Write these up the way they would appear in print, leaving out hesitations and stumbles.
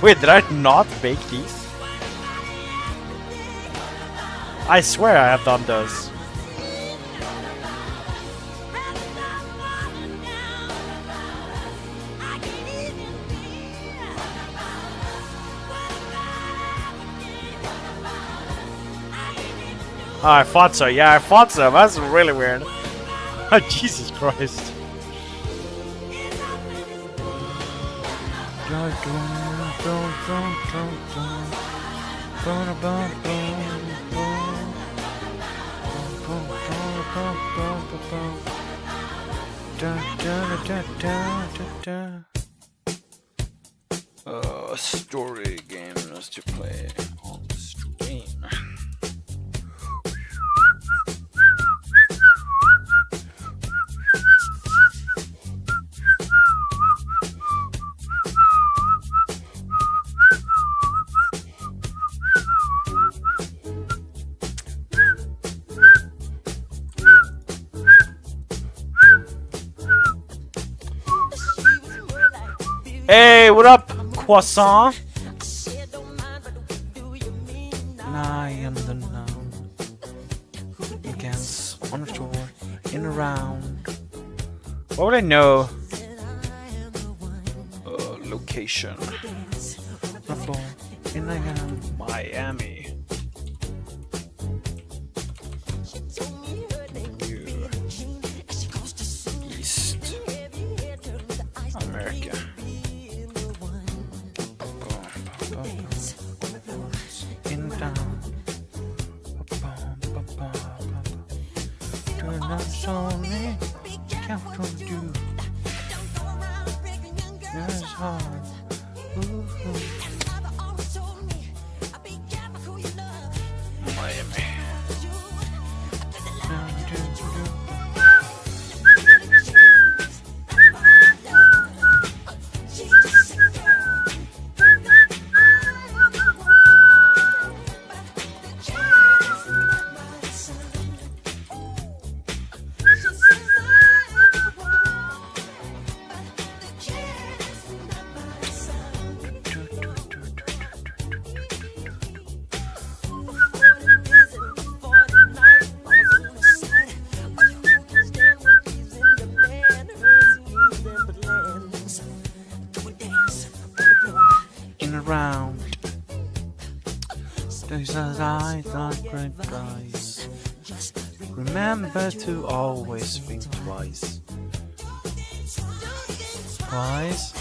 Wait, did I not bake these? I swear I have done those. Oh, I thought so. Yeah, I thought so. That's really weird. Oh, Jesus Christ. Story game is to play on the stream. Hey, what up, croissant? I am the known. Against, on the shore, in the round. What would I know? Location. In Miami. East America. In town. Turn up on me. Count on you. It's hard. Miami. Around. These eyes are great guys. Remember to always think twice. Twice?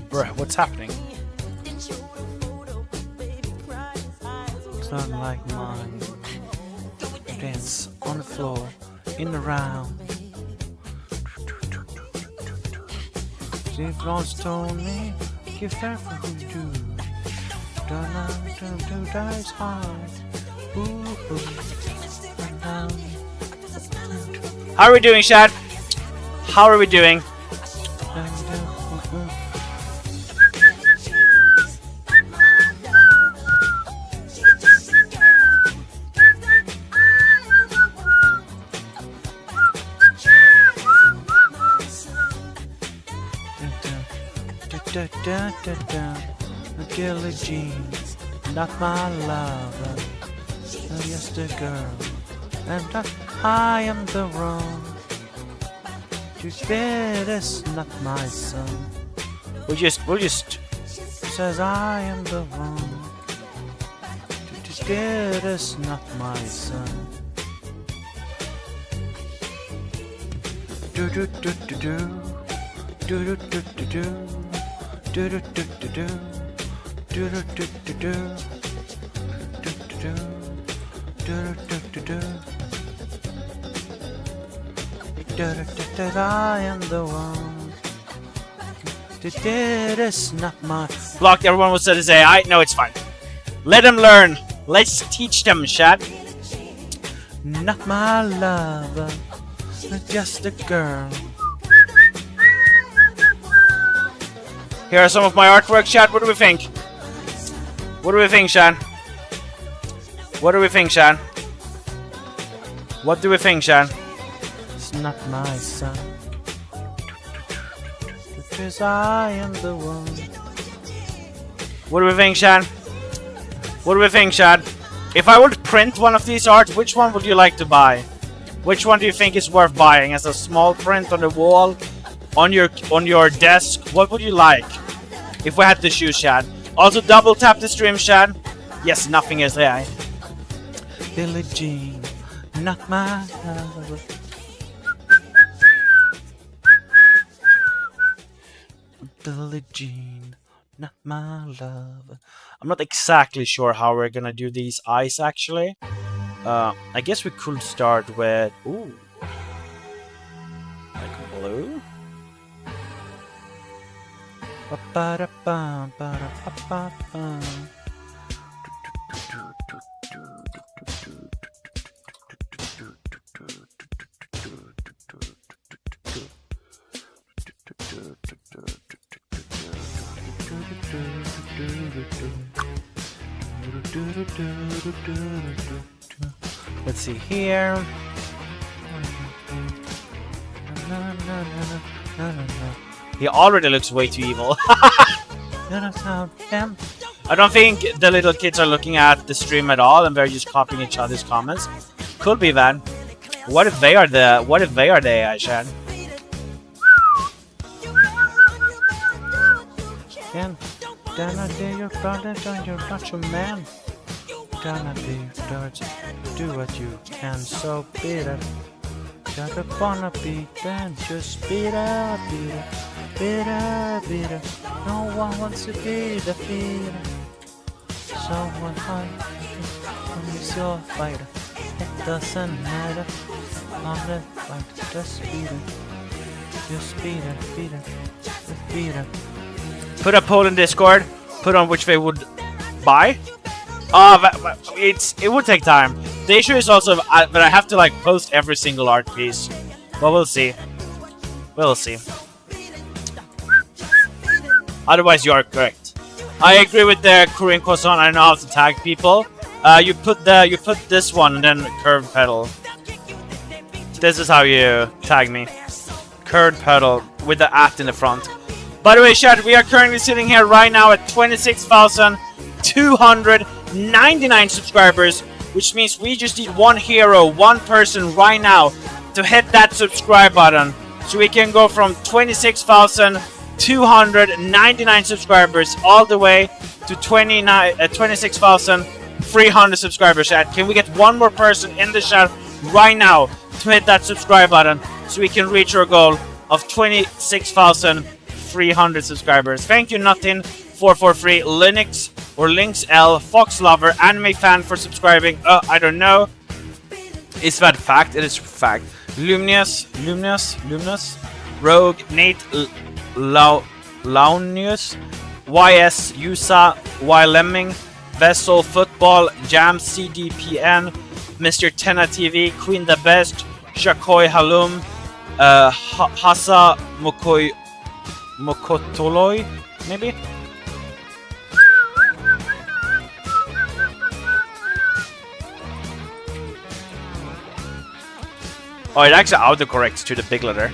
Bruh, what's happening? It's not like mine. Dance on the floor, in the round. If lost told me, give that for who do. Don't dies hard. How are we doing, Shad? How are we doing? Gilly jeans, not my lover, just a girl, and I am the wrong. To bed is not my son. We'll just says I am the wrong. To bed is not my son. Do do do do do do do do do do do do do do. Do do do do do do do do do do do. I am the one. It is not my blocked. Everyone was to say, "I know it's fine. Let them learn. Let's teach them, Shad." Not my lover, just a girl. Here are some of my artwork, Shad. What do we think? What do we think, Shan? What do we think, Shan? What do we think, Shan? It's not my son. 'cause I am the one. What do we think, Shad? What do we think, Shad? If I would print one of these art, which one would you like to buy? Which one do you think is worth buying? As a small print on the wall, on your desk? What would you like? If we had to choose, Shad. Also, double tap the stream, Shad. Yes, nothing is there. Billie Jean, not my love. Billie Jean, not my love. I'm not exactly sure how we're gonna do these eyes, actually. I guess we could start with... Ooh. Like blue? Let's see here. He already looks way too evil. I don't think the little kids are looking at the stream at all, and they're just copying each other's comments. Could be that. What if they are the AI, Shan? Gonna be your brother, you're not your man. Gonna be dirt, do what you can, so beat it. Gotta wanna be then, just beat it, beat it, beat it, beat it. No one wants to be defeated. Someone fight, who's your fighter? It doesn't matter. On the fight, just beat it. Just beat it, beat it, just beat it. Put a poll in Discord. Put on which they would buy. It would take time. The issue is also that I have to like post every single art piece. But we'll see. We'll see. Otherwise, you are correct. I agree with the Korean croissant. I don't know how to tag people. You put this one and then curved petal. This is how you tag me. Curved petal with the @ in the front. By the way, chat, we are currently sitting here right now at 26,299 subscribers, which means we just need one hero, one person right now to hit that subscribe button, so we can go from 26,299 subscribers all the way to 26,300 subscribers, chat. Can we get one more person in the chat right now to hit that subscribe button so we can reach our goal of 26,300 subscribers? Thank you, Nothing443, Linux or Lynx L, Fox Lover, Anime Fan for subscribing. I don't know. Is that fact? It is fact. Luminous, Rogue, Nate, Launius, YS, Yusa, Y Lemming, Vessel, Football, Jam, CDPN, Mr. Tenna TV, Queen the Best, Shakoi Halum, Hasa Mokotoloi, maybe? Oh, it actually autocorrects to the big letter.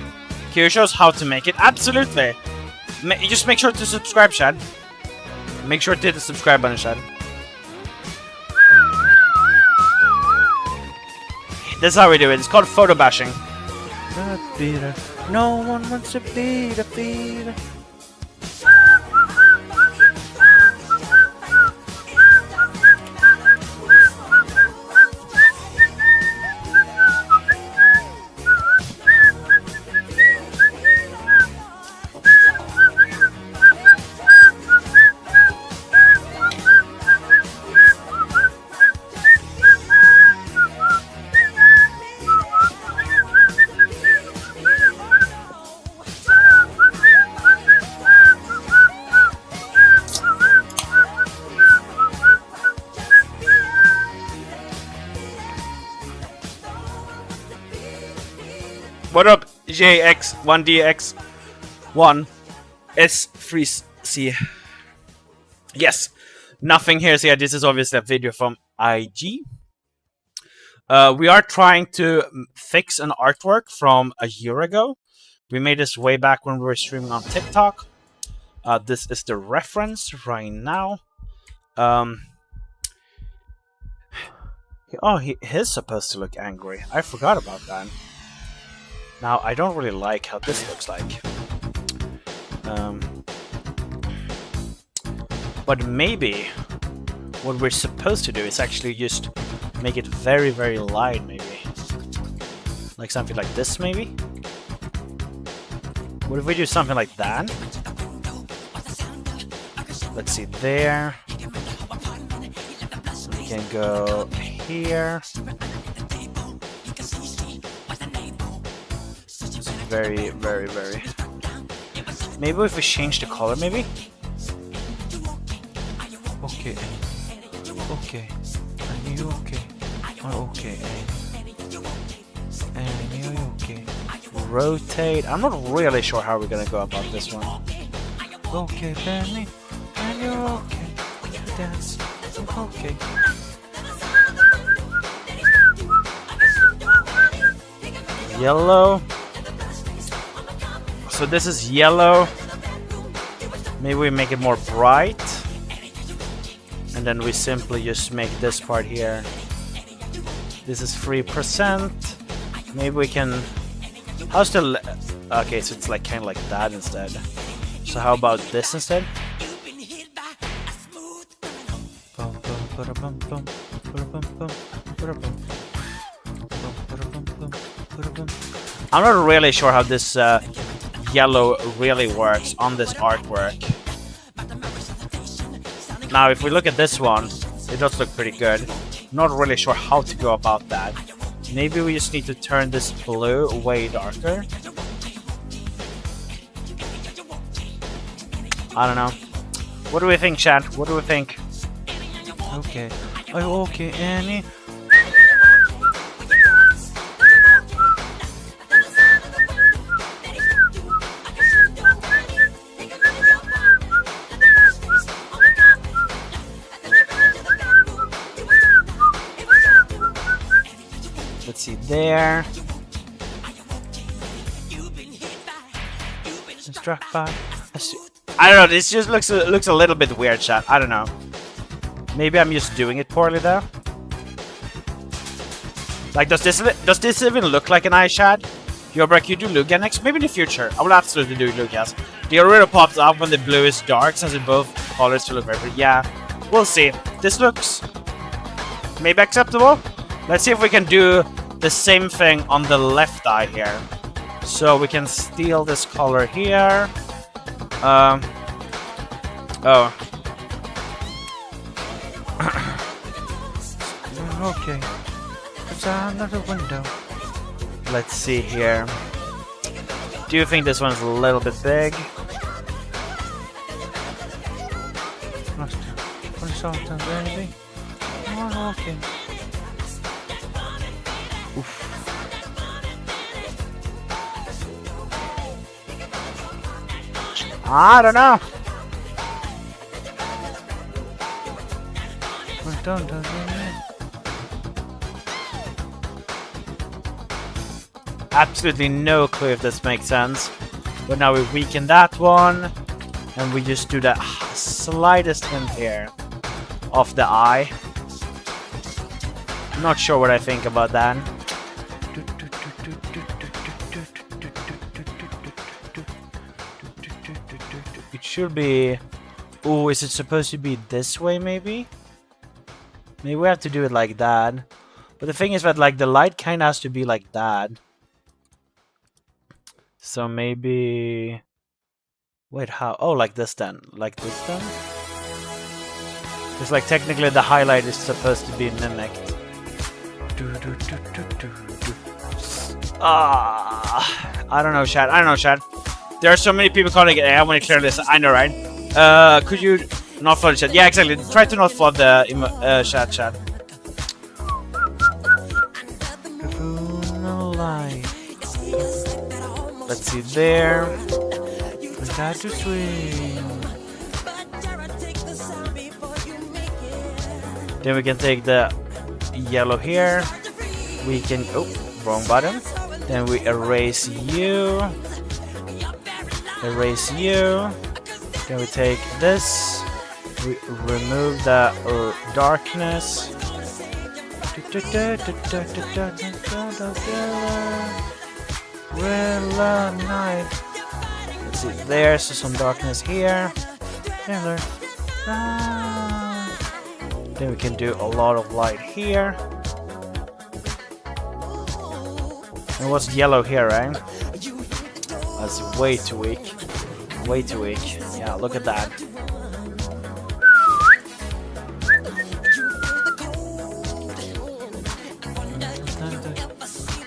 Here shows how to make it. Absolutely! Just make sure to subscribe, Shad. Make sure to hit the subscribe button, Shad. This is how we do it. It's called photo bashing. No one wants to be the beater. What up, JX1DX1S3C? Yes, nothing here. So yeah, this is obviously a video from IG. We are trying to fix an artwork from a year ago. We made this way back when we were streaming on TikTok. This is the reference right now. Oh, he is supposed to look angry. I forgot about that. Now, I don't really like how this looks like. But maybe what we're supposed to do is actually just make it very, very light, maybe. Like something like this, maybe? What if we do something like that? Let's see, there. We can go here. It's very, very, very... Maybe if we change the color, maybe? Okay. Okay. Are you okay? Oh, okay. And you okay? Rotate. I'm not really sure how we're gonna go about this one. Okay, Benny. And you're okay. Dance. Okay. Yellow. So this is yellow. Maybe we make it more bright. And then we simply just make this part here. This is 3%. Maybe we can... How's the... Okay, so it's like kind of like that instead. So how about this instead? I'm not really sure how this yellow really works on this artwork. Now, if we look at this one, it does look pretty good. Not really sure how to go about that. Maybe we just need to turn this blue way darker. I don't know. What do we think, chat? What do we think? Okay. Oh, okay, Annie. Let's see there. Struck by. I don't know. This just looks a little bit weird, chat. I don't know. Maybe I'm just doing it poorly though. Like, does this even look like an eye, chat? Yobrek, you do Lugia next? Maybe in the future. I will absolutely do Lugias. The Aurora pops up when the blue is dark, since it both colors to look very pretty. Yeah, we'll see. This looks maybe acceptable. Let's see if we can do the same thing on the left eye here. So we can steal this color here. Oh. Okay. It's another window. Let's see here. Do you think this one's a little bit big? Baby. Oh, okay. Oof. I don't know. Absolutely no clue if this makes sense. But now we weaken that one. And we just do the slightest hint here of the eye. Not sure what I think about that. It should be... Oh, is it supposed to be this way, maybe? Maybe we have to do it like that. But the thing is that, like, the light kind of has to be like that. So maybe... Wait, how? Oh, like this then. Like this then? Because, like, technically the highlight is supposed to be mimicked. I don't know, chat. I don't know, chat. There are so many people calling it. I want to clear this. I know, right? Could you not flood the chat? Yeah, exactly. Try to not flood the chat. Let's see there. Got to swing. Then we can take the yellow here. We can... Oh, wrong button. Then we erase you. erase you. Then we take this, we remove the darkness. Real night. Let's see, there's some darkness here. Then we can do a lot of light here. And what's yellow here, right? That's way too weak. Way too weak. Yeah, look at that.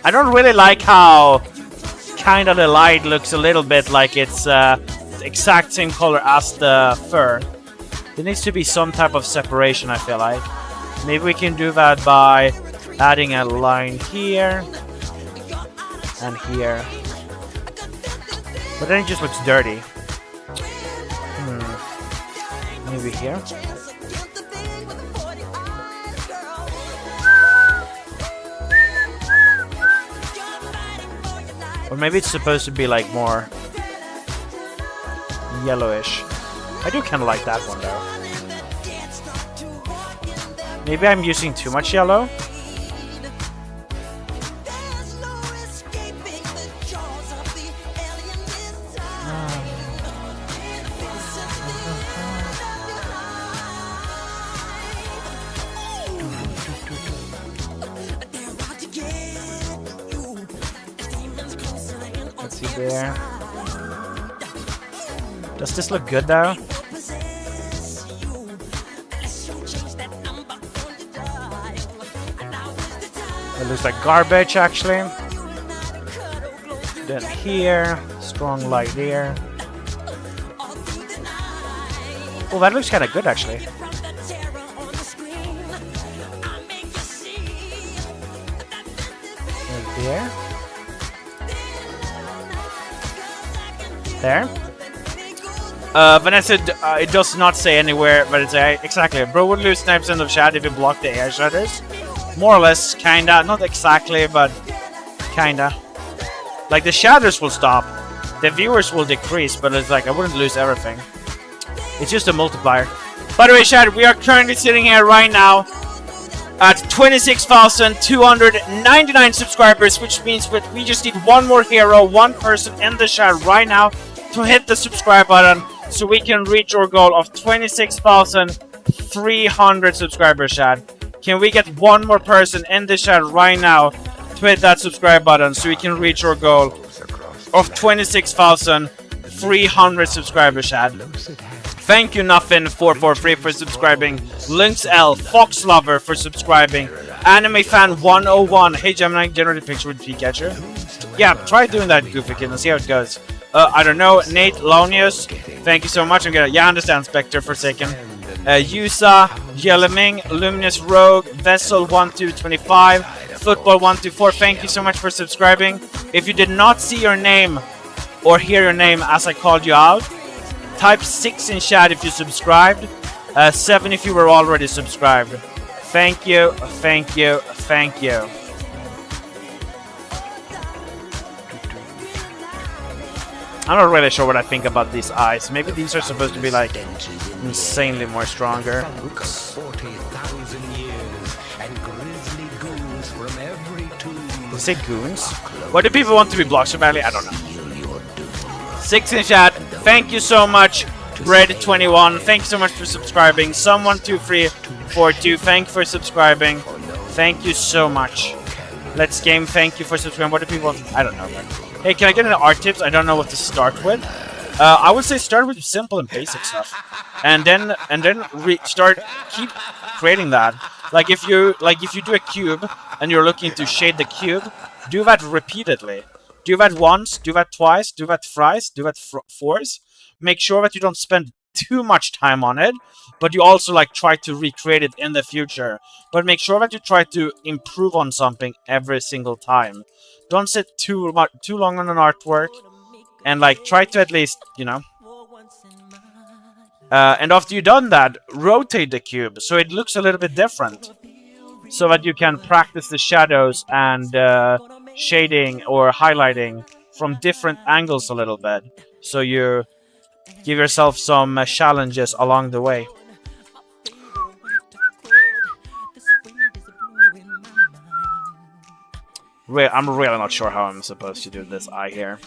I don't really like how kind of the light looks a little bit like it's the exact same color as the fur. There needs to be some type of separation, I feel like. Maybe we can do that by adding a line here and here. But then it just looks dirty. Maybe here. Or maybe it's supposed to be like more yellowish. I do kind of like that one though. Maybe I'm using too much yellow. Let's see there. Does this look good though? It looks like garbage actually. Then here, strong light here. Oh, that looks kind of good actually. Right there. There. Vanessa, it does not say anywhere, but it's exactly. Bro would lose 9% of chat if you block the air shutters. More or less, kinda. Not exactly, but kinda. Like, the shadows will stop. The viewers will decrease, but it's like, I wouldn't lose everything. It's just a multiplier. By the way, chat, we are currently sitting here right now at 26,299 subscribers, which means that we just need one more hero, one person in the chat right now to hit the subscribe button so we can reach our goal of 26,300 subscribers, chat. Can we get one more person in the chat right now to hit that subscribe button so we can reach our goal of 26,300 subscribers, chat? Thank you, Nuffin443 for subscribing. Lynx L, Fox Lover for subscribing. Anime Fan 101. Hey Gemini, generate a picture with Pikachu. Yeah, try doing that, Goofy Kid, and see how it goes. I don't know, Nate Lonius. Thank you so much. I'm gonna, I understand, Spectre for a second. Yusa, Yeleming, Luminous Rogue, Vessel 1225, Football 124. Thank you so much for subscribing. If you did not see your name or hear your name as I called you out, type 6 in chat if you subscribed, 7 if you were already subscribed. Thank you, thank you, thank you. I'm not really sure what I think about these eyes. Maybe these are supposed to be like insanely more stronger. Oops. Did you say goons? What do people want to be blocked so badly? I don't know. 6 in chat. Thank you so much, Bread21. Thank you so much for subscribing. Someone2342. Thank you for subscribing. Thank you so much. Let's Game. Thank you for subscribing. What do people want? I don't know. Man. Hey, can I get into art tips? I don't know what to start with. I would say start with simple and basic stuff, and then keep creating that. Like if you do a cube and you're looking to shade the cube, do that repeatedly. Do that once, do that twice, do that thrice, do that fours. Make sure that you don't spend too much time on it, but you also like try to recreate it in the future. But make sure that you try to improve on something every single time. Don't sit too long on an artwork, and like try to at least, you know. And after you've done that, rotate the cube so it looks a little bit different, so that you can practice the shadows and shading or highlighting from different angles a little bit. so you give yourself some challenges along the way. I'm really not sure how I'm supposed to do this eye here.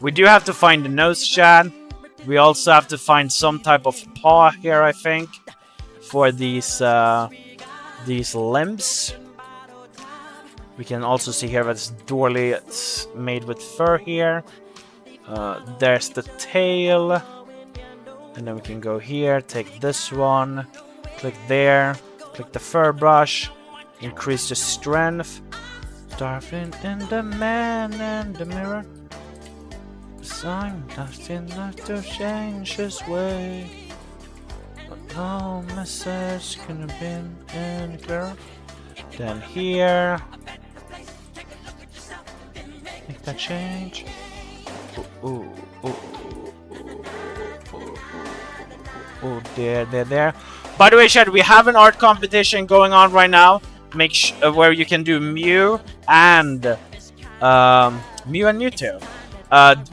We do have to find the nose shad. We also have to find some type of paw here, I think, for these limbs. We can also see here that it's Dorley. It's made with fur here. There's the tail. And then we can go here, take this one, click there, click the fur brush, increase the strength. Starving in the man in the mirror. 'Cause I'm nothing left to change his way. But no message could have been any clearer. Then here. Make that change. Ooh, ooh, ooh. Oh, there. By the way, chat, we have an art competition going on right now. Where you can do Mew and Mewtwo.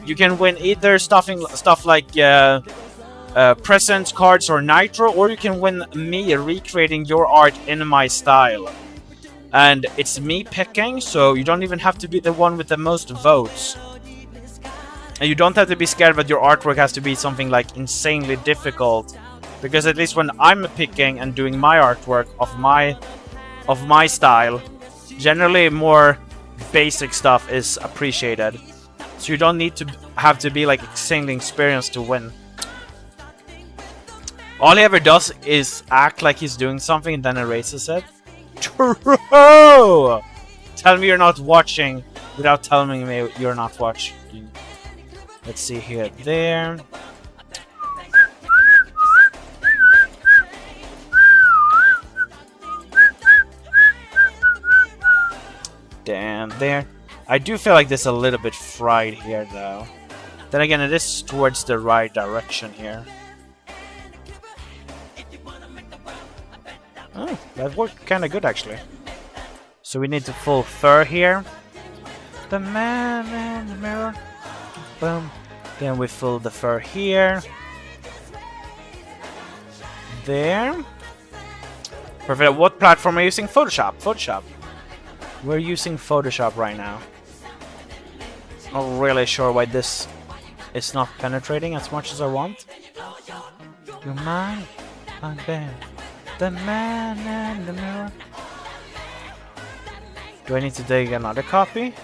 You can win either stuff like presents, cards, or Nitro, or you can win me recreating your art in my style. And it's me picking, so you don't even have to be the one with the most votes. And you don't have to be scared that your artwork has to be something like insanely difficult, because at least when I'm picking and doing my artwork of my style, generally more basic stuff is appreciated. So you don't need to have to be like insanely experienced to win. All he ever does is act like he's doing something and then erases it. True! Tell me you're not watching without telling me you're not watching. Let's see here, there. Damn, there. I do feel like this is a little bit fried here, though. Then again, it is towards the right direction here. Oh, that worked kind of good, actually. So we need to full fur here. The man in the mirror. Boom. Then we fill the fur here. There. Perfect. What platform are you using? Photoshop. Photoshop. We're using Photoshop right now. Not really sure why this is not penetrating as much as I want. Do you mind? I'm there. The man in the mirror. Do I need to dig another copy?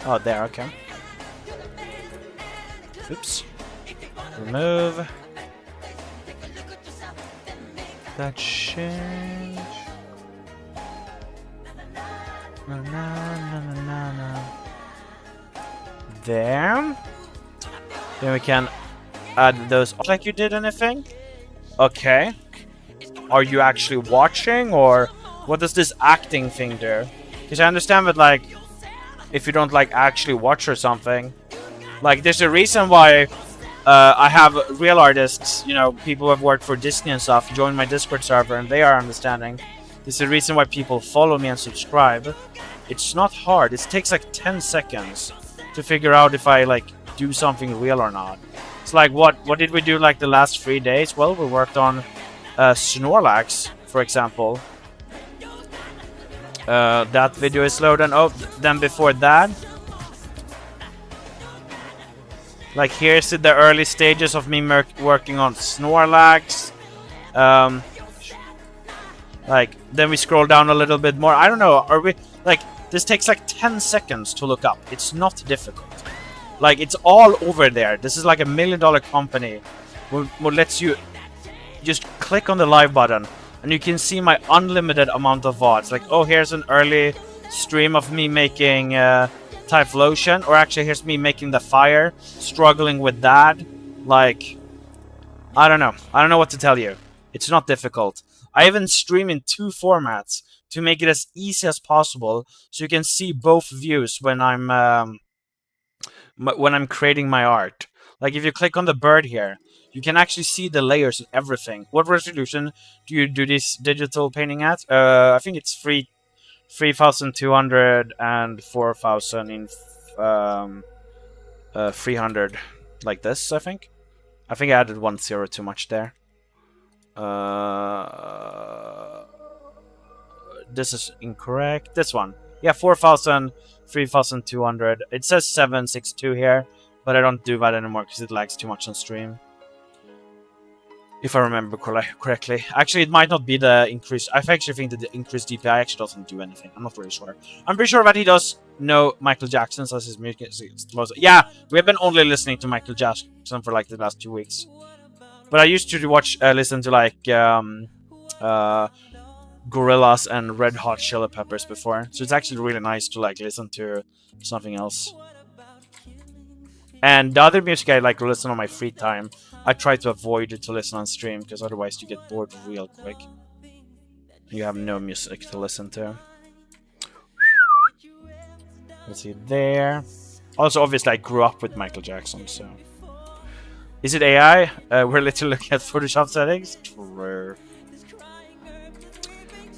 Oh, there, okay. Oops. Remove. That change. No. There. Then we can add those. Like you did anything? Okay. Are you actually watching, or what does this acting thing do? Because I understand that, like, if you don't like actually watch or something, like there's a reason why I have real artists, you know, people who have worked for Disney and stuff, join my Discord server, and they are understanding. There's a reason why people follow me and subscribe. It's not hard. It takes like 10 seconds to figure out if I like do something real or not. It's like what did we do like the last 3 days? Well, we worked on Snorlax, for example. That video is loaded. Oh, then before that, like here's the early stages of me working on Snorlax. Like then we scroll down a little bit more. I don't know. Are we like this takes like 10 seconds to look up. It's not difficult. Like it's all over there. This is like $1 million company. What lets you just click on the live button and you can see my unlimited amount of VODs. Like, oh, here's an early stream of me making Typhlosion, or actually here's me making the fire, struggling with that. Like, I don't know what to tell you. It's not difficult. I even stream in 2 formats to make it as easy as possible, so you can see both views when I'm creating my art. Like if you click on the bird here, you can actually see the layers and everything. What resolution do you do this digital painting at? I think it's 3200 and 4000 in 300 like this, I think. I think I added 1 0 too much there. This is incorrect. This one. Yeah, 4,000, 3,200. It says 762 here, but I don't do that anymore because it lags too much on stream. If I remember correctly. Actually, it might not be the increase. I actually think that the increased DPI actually doesn't do anything. I'm not really sure. I'm pretty sure that he does know Michael Jackson as his music. Yeah, we've been only listening to Michael Jackson for like the last 2 weeks. But I used to listen to like Gorillaz and Red Hot Chili Peppers before, so it's actually really nice to like listen to something else. And the other music I like to listen on my free time, I try to avoid it to listen on stream because otherwise you get bored real quick. You have no music to listen to. Let's see there. Also, obviously, I grew up with Michael Jackson, so. Is it AI? We're literally looking at Photoshop settings. True.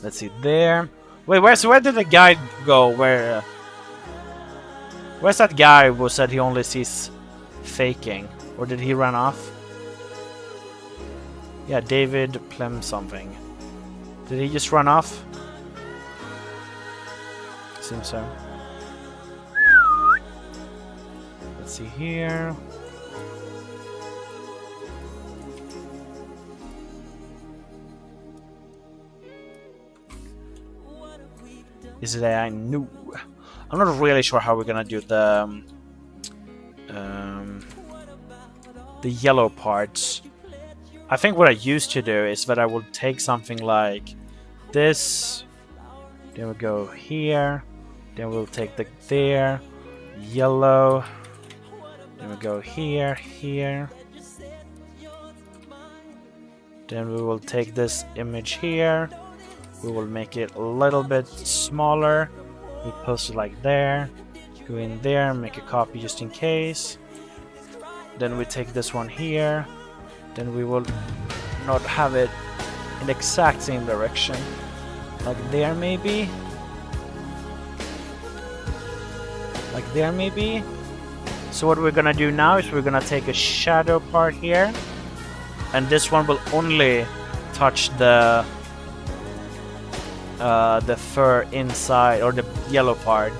Let's see there. Wait, where did the guy go? Where's that guy who said he only sees faking? Or did he run off? Yeah, David Plem something. Did he just run off? Seems so. Let's see here. Is it AI? No. I'm not really sure how we're gonna do the yellow parts. I think what I used to do is that I would take something like this, then we'll go here, then we'll take there, yellow, then we'll go here, then we will take this image here, we will make it a little bit smaller, we post it like there, go in there, make a copy just in case, then we take this one here, then we will not have it in the exact same direction, like there maybe, So what we're gonna do now is we're gonna take a shadow part here, and this one will only touch the fur inside, or the yellow part.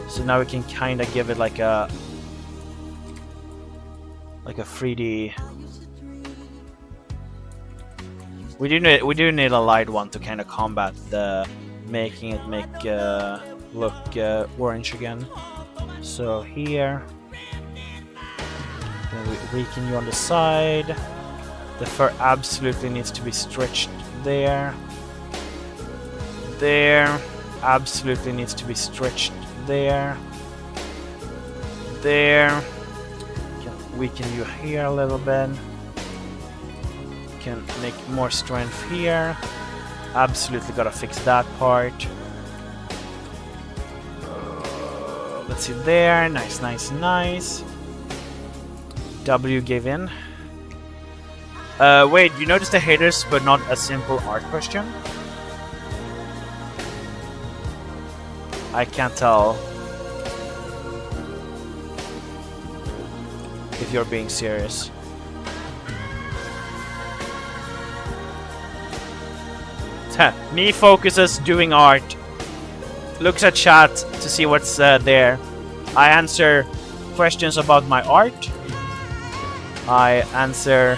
So now we can kind of give it like a 3D. We do need a light one to kind of combat the making it look orange again. So here, then we weaken you on the side. The fur absolutely needs to be stretched there. There, absolutely needs to be stretched there. There, can weaken you here a little bit. Can make more strength here. Absolutely gotta fix that part. Let's see there. Nice. W gave in. Wait, you noticed the haters, but not a simple art question? I can't tell if you're being serious. Me focuses doing art. Looks at chat to see what's there. I answer questions about my art. I answer.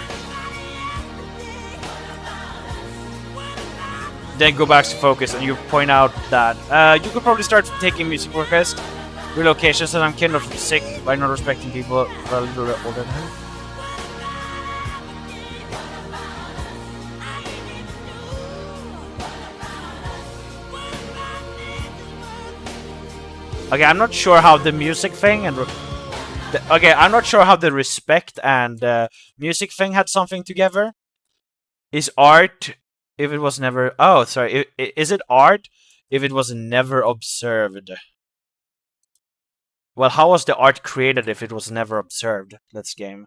Then go back to focus, and you point out that you could probably start taking music requests, relocations, and I'm kind of sick by not respecting people who are a little bit older than him. Okay, I'm not sure how the music thing and I'm not sure how the respect and music thing had something together. Is art if it was never? Oh, sorry. Is it art if it was never observed? Well, how was the art created if it was never observed? Let's game.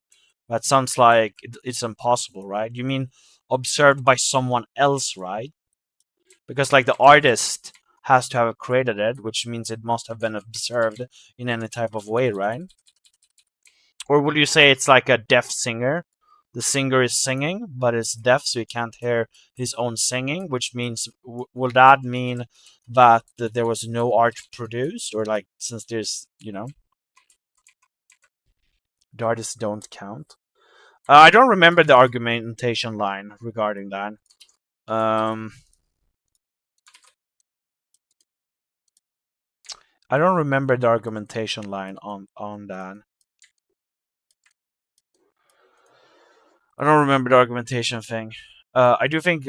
That sounds like it's impossible, right? You mean observed by someone else, right? Because like the artist has to have created it, which means it must have been observed in any type of way, right? Or would you say it's like a deaf singer? The singer is singing, but it's deaf, so he can't hear his own singing, which means, will that mean that there was no art produced? Or, like, since there's, the artists don't count? I don't remember the argumentation line regarding that. I don't remember the argumentation line on that. I don't remember the argumentation thing. I do think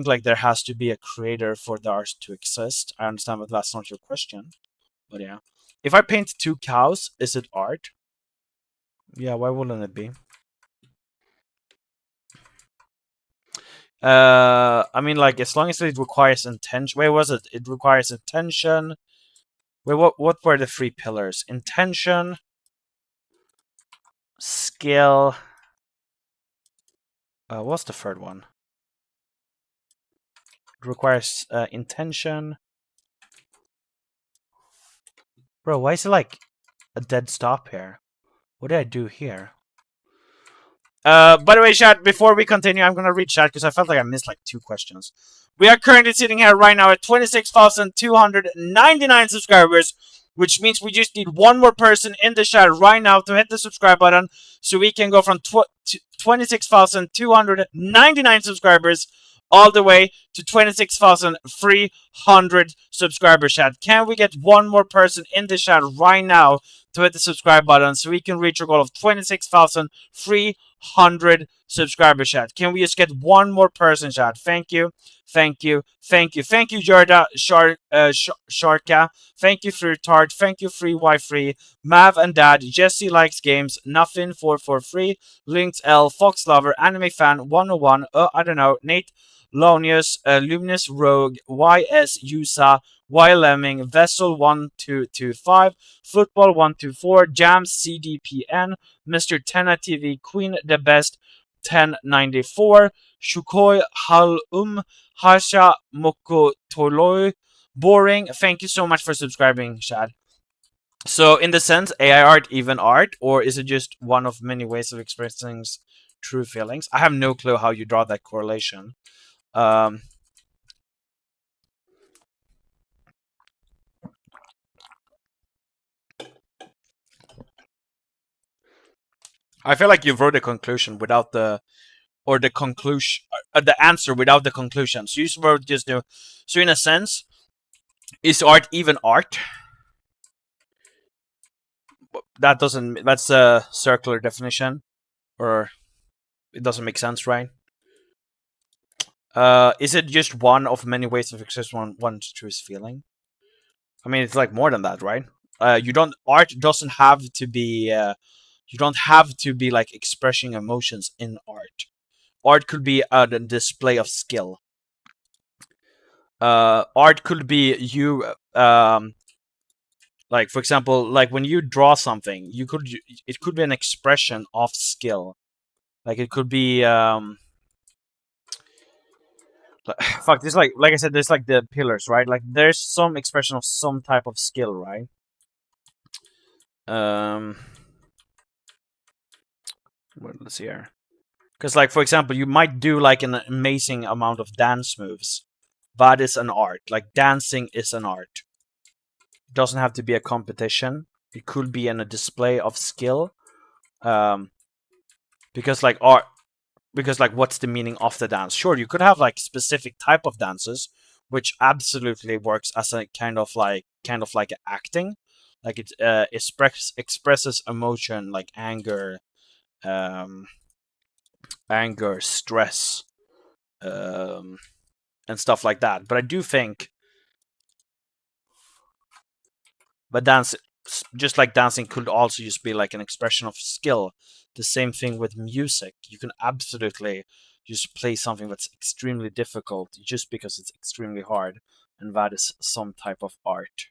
like there has to be a creator for the art to exist. I understand that that's not your question, but yeah. If I paint two cows, is it art? Yeah, why wouldn't it be? I mean, like, as long as it requires intention. Wait, was it? It requires intention. Wait, what were the three pillars? Intention, skill. What's the third one? It requires intention. Bro, why is it like a dead stop here? What did I do here? By the way, chat, before we continue, I'm gonna read chat because I felt like I missed like 2 questions. We are currently sitting here right now at 26,299 subscribers, which means we just need one more person in the chat right now to hit the subscribe button so we can go from 26,299 subscribers all the way to 26,300 subscribers, chat. Can we get one more person in the chat right now to hit the subscribe button so we can reach our goal of 26,300 subscribers, chat? Can we just get one more person, chat? Thank you. Thank you. Thank you. Thank you, Jorda Sharka. Thank you, Free Tart. Thank you, Free Y Free. Mav and Dad. Jesse Likes Games. Nothing 443. Linked L. Fox Lover. Anime Fan 101. I don't know. Nate Lonius. Luminous Rogue. YS Yusa. Y Lemming. Vessel 1225. Football 124. Jams CDPN. Mr. Tenna TV. Queen the Best 1094. Shukoi Halum. Hasha Moko Toloi. Boring. Thank you so much for subscribing, Shad. So, in the sense, AI art even art, or is it just one of many ways of expressing true feelings? I have no clue how you draw that correlation. I feel like you wrote the conclusion without the conclusion, the answer without the conclusion. So you wrote just the. So in a sense, is art even art? That doesn't. That's a circular definition, or it doesn't make sense, right? Is it just one of many ways of expressing one's true feeling? I mean, it's like more than that, right? You don't. Art doesn't have to be. You don't have to be like expressing emotions in art. Art could be a display of skill. Art could be you. Like, for example, like when you draw something, it could be an expression of skill. Like it could be fuck, there's like I said, there's like the pillars, right? Like there's some expression of some type of skill, right? Let's see here. Because, like, for example, you might do like an amazing amount of dance moves. That is an art. Like dancing is an art. It doesn't have to be a competition. It could be in a display of skill. Because like art, because like what's the meaning of the dance? Sure, you could have like specific type of dances, which absolutely works as a kind of like acting. Like it expresses emotion, like anger, stress, and stuff like that. But I do think, but dance, just like dancing, could also just be like an expression of skill. The same thing with music. You can absolutely just play something that's extremely difficult just because it's extremely hard, and that is some type of art.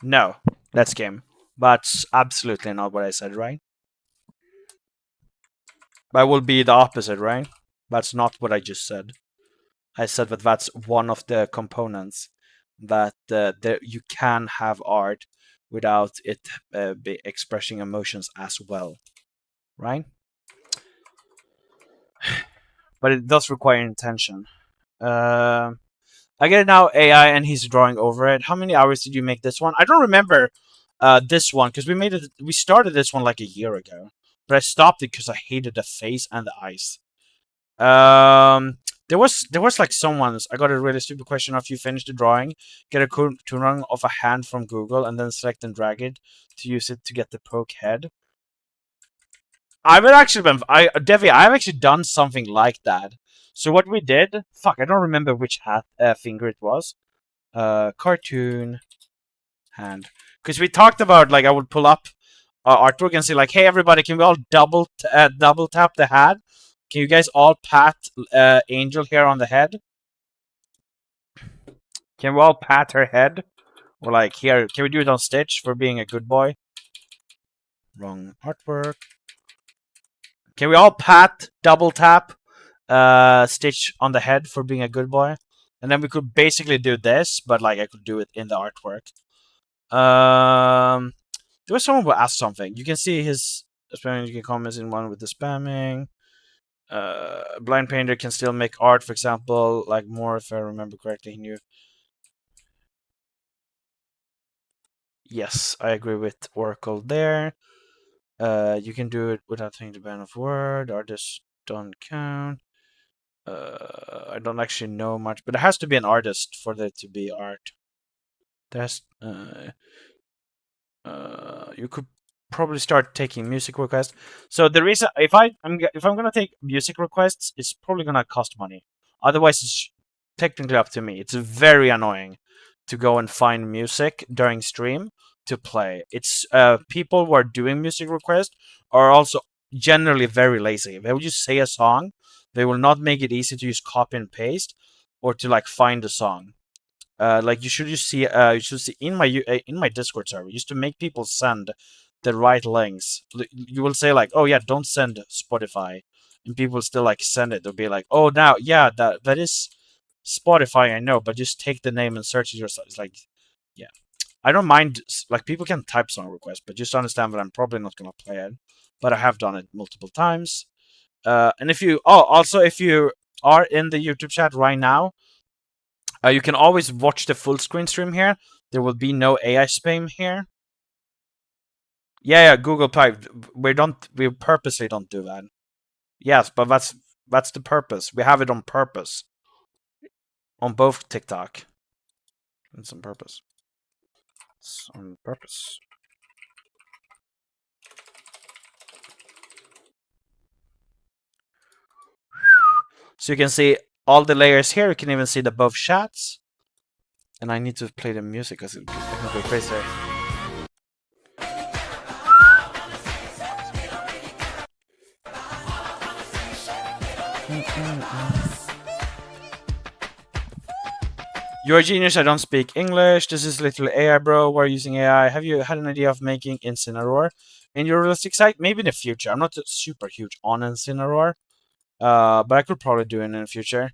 No, that's game. But absolutely not what I said, right? That will be the opposite, right? That's not what I just said. I said that that's one of the components that you can have art without it be expressing emotions as well, right? But it does require intention. I get it now, AI, and he's drawing over it. How many hours did you make this one? I don't remember this one because we made it. We started this one like a year ago, but I stopped it because I hated the face and the eyes. There was like someone's. I got a really stupid question. After you finish the drawing, get a cartoon of a hand from Google, and then select and drag it to use it to get the poke head. I've actually been, Devi, I've actually done something like that. So what we did, fuck, I don't remember which finger it was. Cartoon hand, because we talked about like I would pull up artwork and say like, hey everybody, can we all double tap the head? Can you guys all pat Angel here on the head? Can we all pat her head? Or like here, can we do it on Stitch for being a good boy? Wrong artwork. Can we all pat, double tap, Stitch on the head for being a good boy? And then we could basically do this, but like I could do it in the artwork. There was someone who asked something. You can see his spamming. You can comment in one with the spamming. Blind painter can still make art, for example, like more if I remember correctly. He knew. Yes, I agree with Oracle there. You can do it without taking the ban of word. Artists don't count. I don't actually know much, but it has to be an artist for there to be art. There's you could probably start taking music requests. So the reason if I'm gonna take music requests, it's probably gonna cost money. Otherwise, it's technically up to me. It's very annoying to go and find music during stream to play. It's people who are doing music requests are also generally very lazy. They will just say a song. They will not make it easy to use copy and paste or to like find a song. Like you should just see you should see in my Discord server used to make people send the right links. You will say like, oh yeah, don't send Spotify, and people still like send it. They'll be like, oh now yeah, that is Spotify, I know, but just take the name and search it yourself. It's like, yeah, I don't mind. Like people can type song requests, but just understand that I'm probably not gonna play it. But I have done it multiple times. And if you also if you are in the YouTube chat right now, you can always watch the full screen stream here. There will be no AI spam here. Yeah, Google Pipe. We purposely don't do that. Yes, but that's the purpose. We have it on purpose. On both TikTok. It's on purpose. It's on purpose. So you can see all the layers here. You can even see the both chats. And I need to play the music because it's gonna go crazy. You're a genius, I don't speak English. This is literally AI, bro. We're using AI. Have you had an idea of making Incineroar in your realistic site? Maybe in the future. I'm not super huge on Incineroar. But I could probably do it in the future.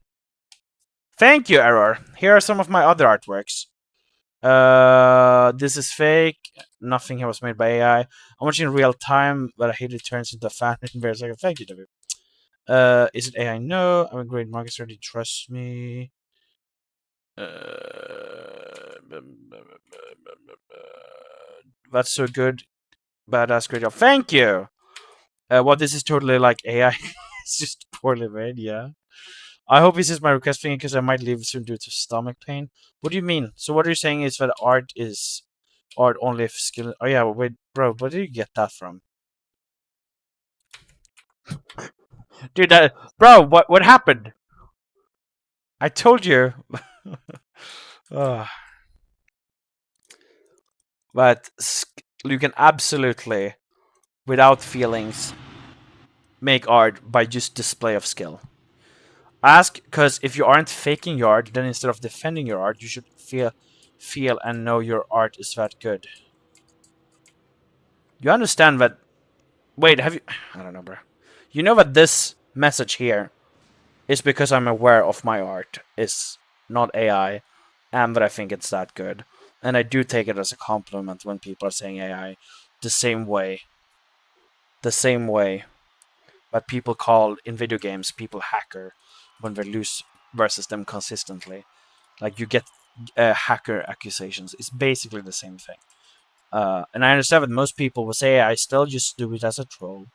Thank you, Error. Here are some of my other artworks. This is fake. Nothing here was made by AI. I'm watching in real time, but I hate it turns into a fan in very second. Thank you, W. Is it AI? No. I'm a great market strategy. Trust me. That's so good. Badass, great job. Thank you. Well, this is totally like AI. It's just poorly made, yeah. I hope this is my request thing because I might leave soon due to stomach pain. What do you mean? So what you're saying is that art is art only if skill. Oh yeah, wait, bro, where did you get that from? Dude, bro, what happened? I told you. But you can absolutely, without feelings, make art by just display of skill. Ask, because if you aren't faking your art, then instead of defending your art, you should feel and know your art is that good. You understand that? Wait, have you? I don't know, bro. You know that this message here is because I'm aware of my art is not AI, and that I think it's that good. And I do take it as a compliment when people are saying AI the same way. The same way that people call in video games people hacker when they lose versus them consistently. Like you get hacker accusations. It's basically the same thing. And I understand that most people will say I still just do it as a troll.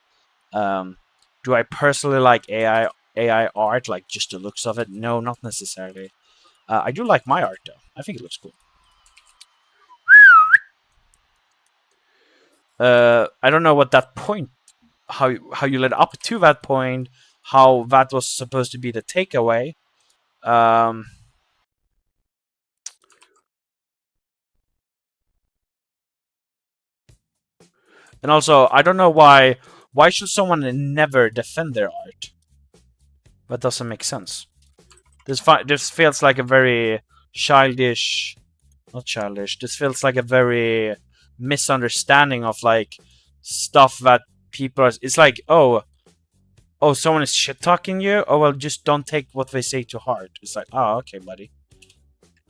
Um, do I personally like AI art, like just the looks of it? No, not necessarily. I do like my art though. I think it looks cool. I don't know what that point, how you led up to that point, how that was supposed to be the takeaway. Um, and also, I don't know why. Why should someone never defend their art? That doesn't make sense. This feels like a very childish, not childish. This feels like a very misunderstanding of like stuff that people are. It's like, oh, someone is shit talking you. Oh well, just don't take what they say to heart. It's like, oh, okay, buddy.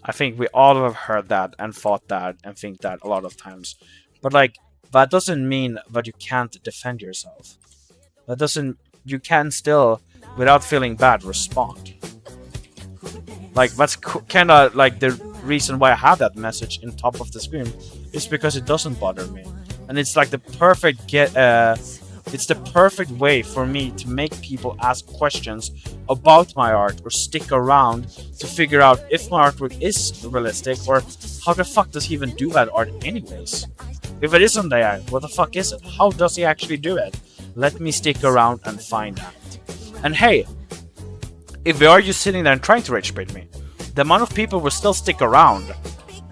I think we all have heard that and thought that and think that a lot of times, but like that doesn't mean that you can't defend yourself. That doesn't. You can still, without feeling bad, respond. Like that's kind of like the reason why I have that message in top of the screen is because it doesn't bother me, and it's like the perfect it's the perfect way for me to make people ask questions about my art or stick around to figure out if my artwork is realistic or how the fuck does he even do that art anyways. If it isn't AI, what the fuck is it? How does he actually do it? Let me stick around and find out. And hey, if they are just sitting there and trying to rage bait me, the amount of people will still stick around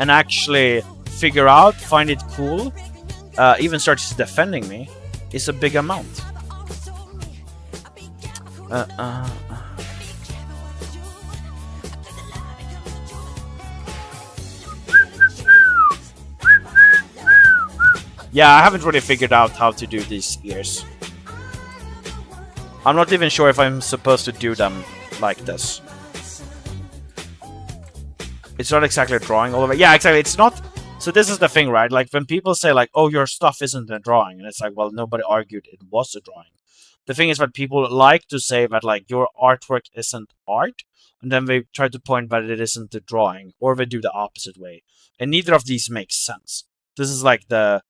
and actually figure out, find it cool, even start defending me, is a big amount. Yeah, I haven't really figured out how to do these ears. I'm not even sure if I'm supposed to do them like this. It's not exactly a drawing all over. Yeah, exactly. It's not. So this is the thing, right? Like when people say like, "Oh, your stuff isn't a drawing," and it's like, well, nobody argued it was a drawing. The thing is that people like to say that like your artwork isn't art, and then they try to point that it isn't a drawing, or they do the opposite way, and neither of these makes sense. This is like the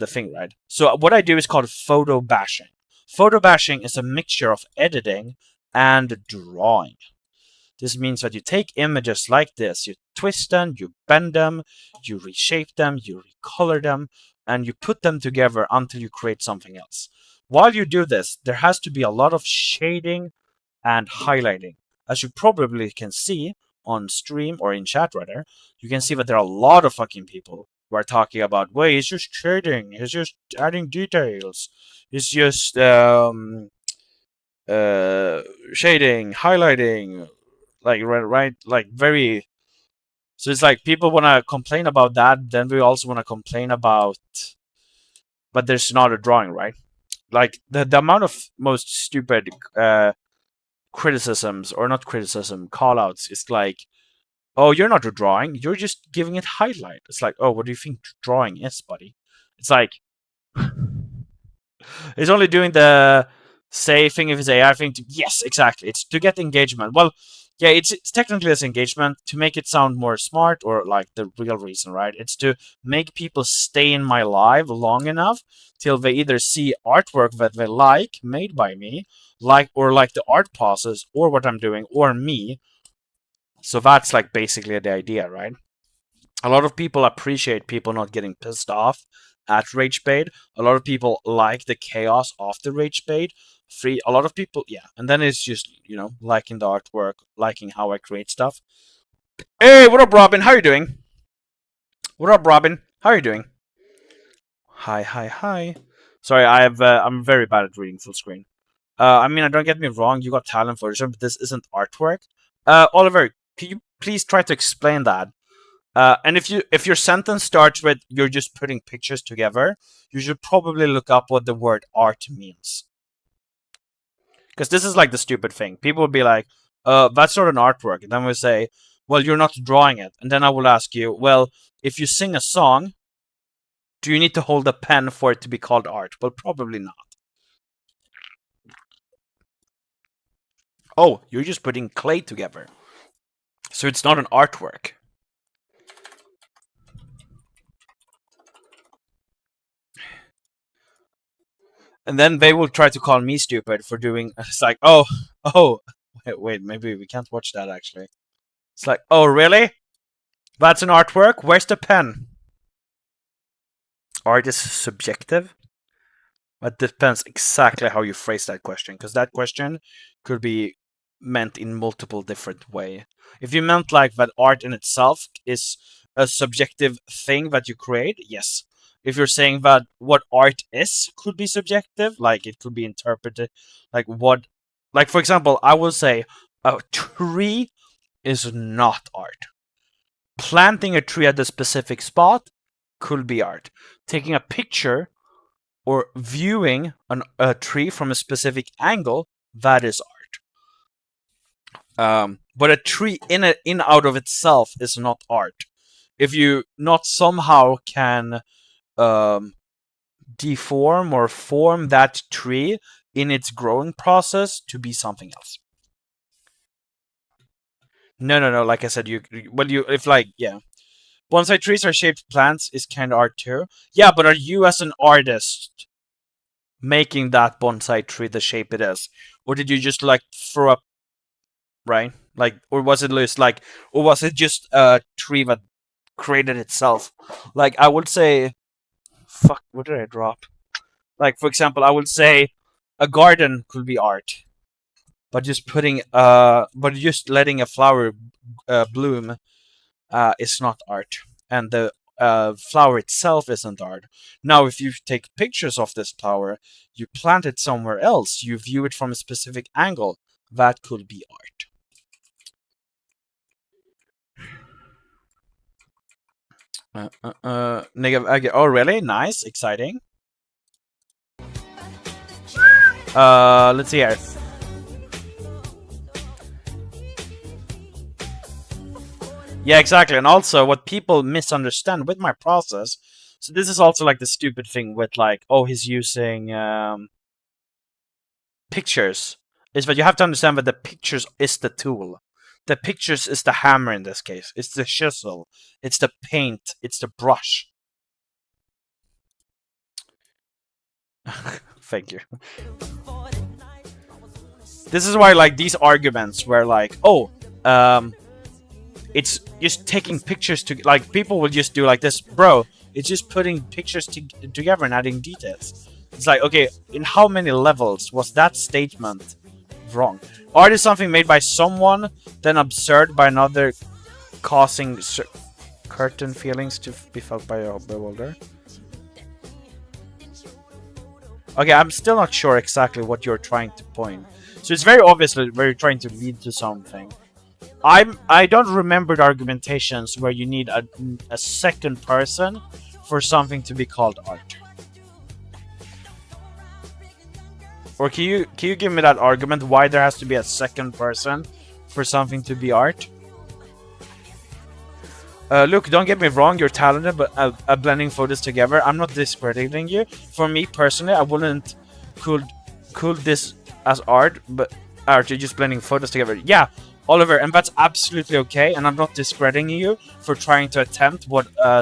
thing, right? So what I do is called photo bashing. Photo bashing is a mixture of editing and drawing. This means that you take images like this, you twist them, you bend them, you reshape them, you recolor them, and you put them together until you create something else. While you do this, there has to be a lot of shading and highlighting. As you probably can see on stream or in chat rather, you can see that there are a lot of fucking people who are talking about, wait, it's just shading, it's just adding details, it's just shading, highlighting, like right, like very. So it's like people want to complain about that, then we also want to complain about, but there's not a drawing, right? Like the amount of most stupid criticisms or not criticism call-outs is like, oh, you're not a drawing, you're just giving it highlight. It's like, oh, what do you think drawing is, buddy? It's like it's only doing the say thing if it's AI thing to, yes, exactly. It's to get engagement. Well, yeah, it's technically as engagement to make it sound more smart or like the real reason, right? It's to make people stay in my live long enough till they either see artwork that they like made by me, like or like the art process or what I'm doing or me. So that's like basically the idea, right? A lot of people appreciate people not getting pissed off at rage bait. A lot of people like the chaos of the rage bait. A lot of people, yeah. And then it's just, liking the artwork, liking how I create stuff. Hey, what up, Robin? How you doing? What up, Robin? How are you doing? Hi, hi, hi. Sorry, I'm very bad at reading full screen. I mean, don't get me wrong, you got talent for it, but this isn't artwork. Oliver, can you please try to explain that? And if your sentence starts with you're just putting pictures together, you should probably look up what the word art means. Because this is like the stupid thing. People would be like, that's not an artwork. And then we say, well, you're not drawing it. And then I will ask you, well, if you sing a song, do you need to hold a pen for it to be called art? Well, probably not. Oh, you're just putting clay together. So it's not an artwork. And then they will try to call me stupid for doing. It's like, oh, wait, maybe we can't watch that actually. It's like, oh, really? That's an artwork? Where's the pen? Art is subjective. That depends exactly how you phrase that question, because that question could be meant in multiple different way. If you meant like that art in itself is a subjective thing that you create, yes. If you're saying that what art is could be subjective, like it could be interpreted, like what, like for example, I will say a tree is not art. Planting a tree at a specific spot could be art. Taking a picture or viewing a tree from a specific angle, that is art. But a tree in out of itself is not art. If you not somehow can deform or form that tree in its growing process to be something else. No. Like I said, if like, yeah. Bonsai trees are shaped plants is kind of art too. Yeah, but are you as an artist making that bonsai tree the shape it is? Or did you just like throw up, right? Like, or was it just like, or was it just a tree that created itself? Like, I would say, fuck, what did I drop? Like, for example, I would say a garden could be art, but just letting a flower bloom is not art, and the flower itself isn't art. Now, if you take pictures of this flower, you plant it somewhere else, you view it from a specific angle, that could be art. Negative. Oh, really? Nice, exciting. Let's see here. Yeah, exactly. And also, what people misunderstand with my process. So this is also like the stupid thing with like, oh, he's using pictures. Is that you have to understand that the pictures is the tool. The pictures is the hammer in this case. It's the chisel. It's the paint. It's the brush. Thank you. This is why like these arguments where like, oh, it's just taking pictures to like people will just do like this, bro. It's just putting pictures together and adding details. It's like, okay, in how many levels was that statement wrong? Art is something made by someone, then absurd by another, causing certain feelings to be felt by a beholder. Okay, I'm still not sure exactly what you're trying to point. So it's very obvious that you're trying to lead to something. I don't remember the argumentations where you need a second person for something to be called art. Or can you give me that argument why there has to be a second person for something to be art? Look, don't get me wrong, you're talented, but blending photos together, I'm not discrediting you. For me personally, I wouldn't cool this as art, but art, you're just blending photos together. Yeah, Oliver, and that's absolutely okay, and I'm not discrediting you for trying to attempt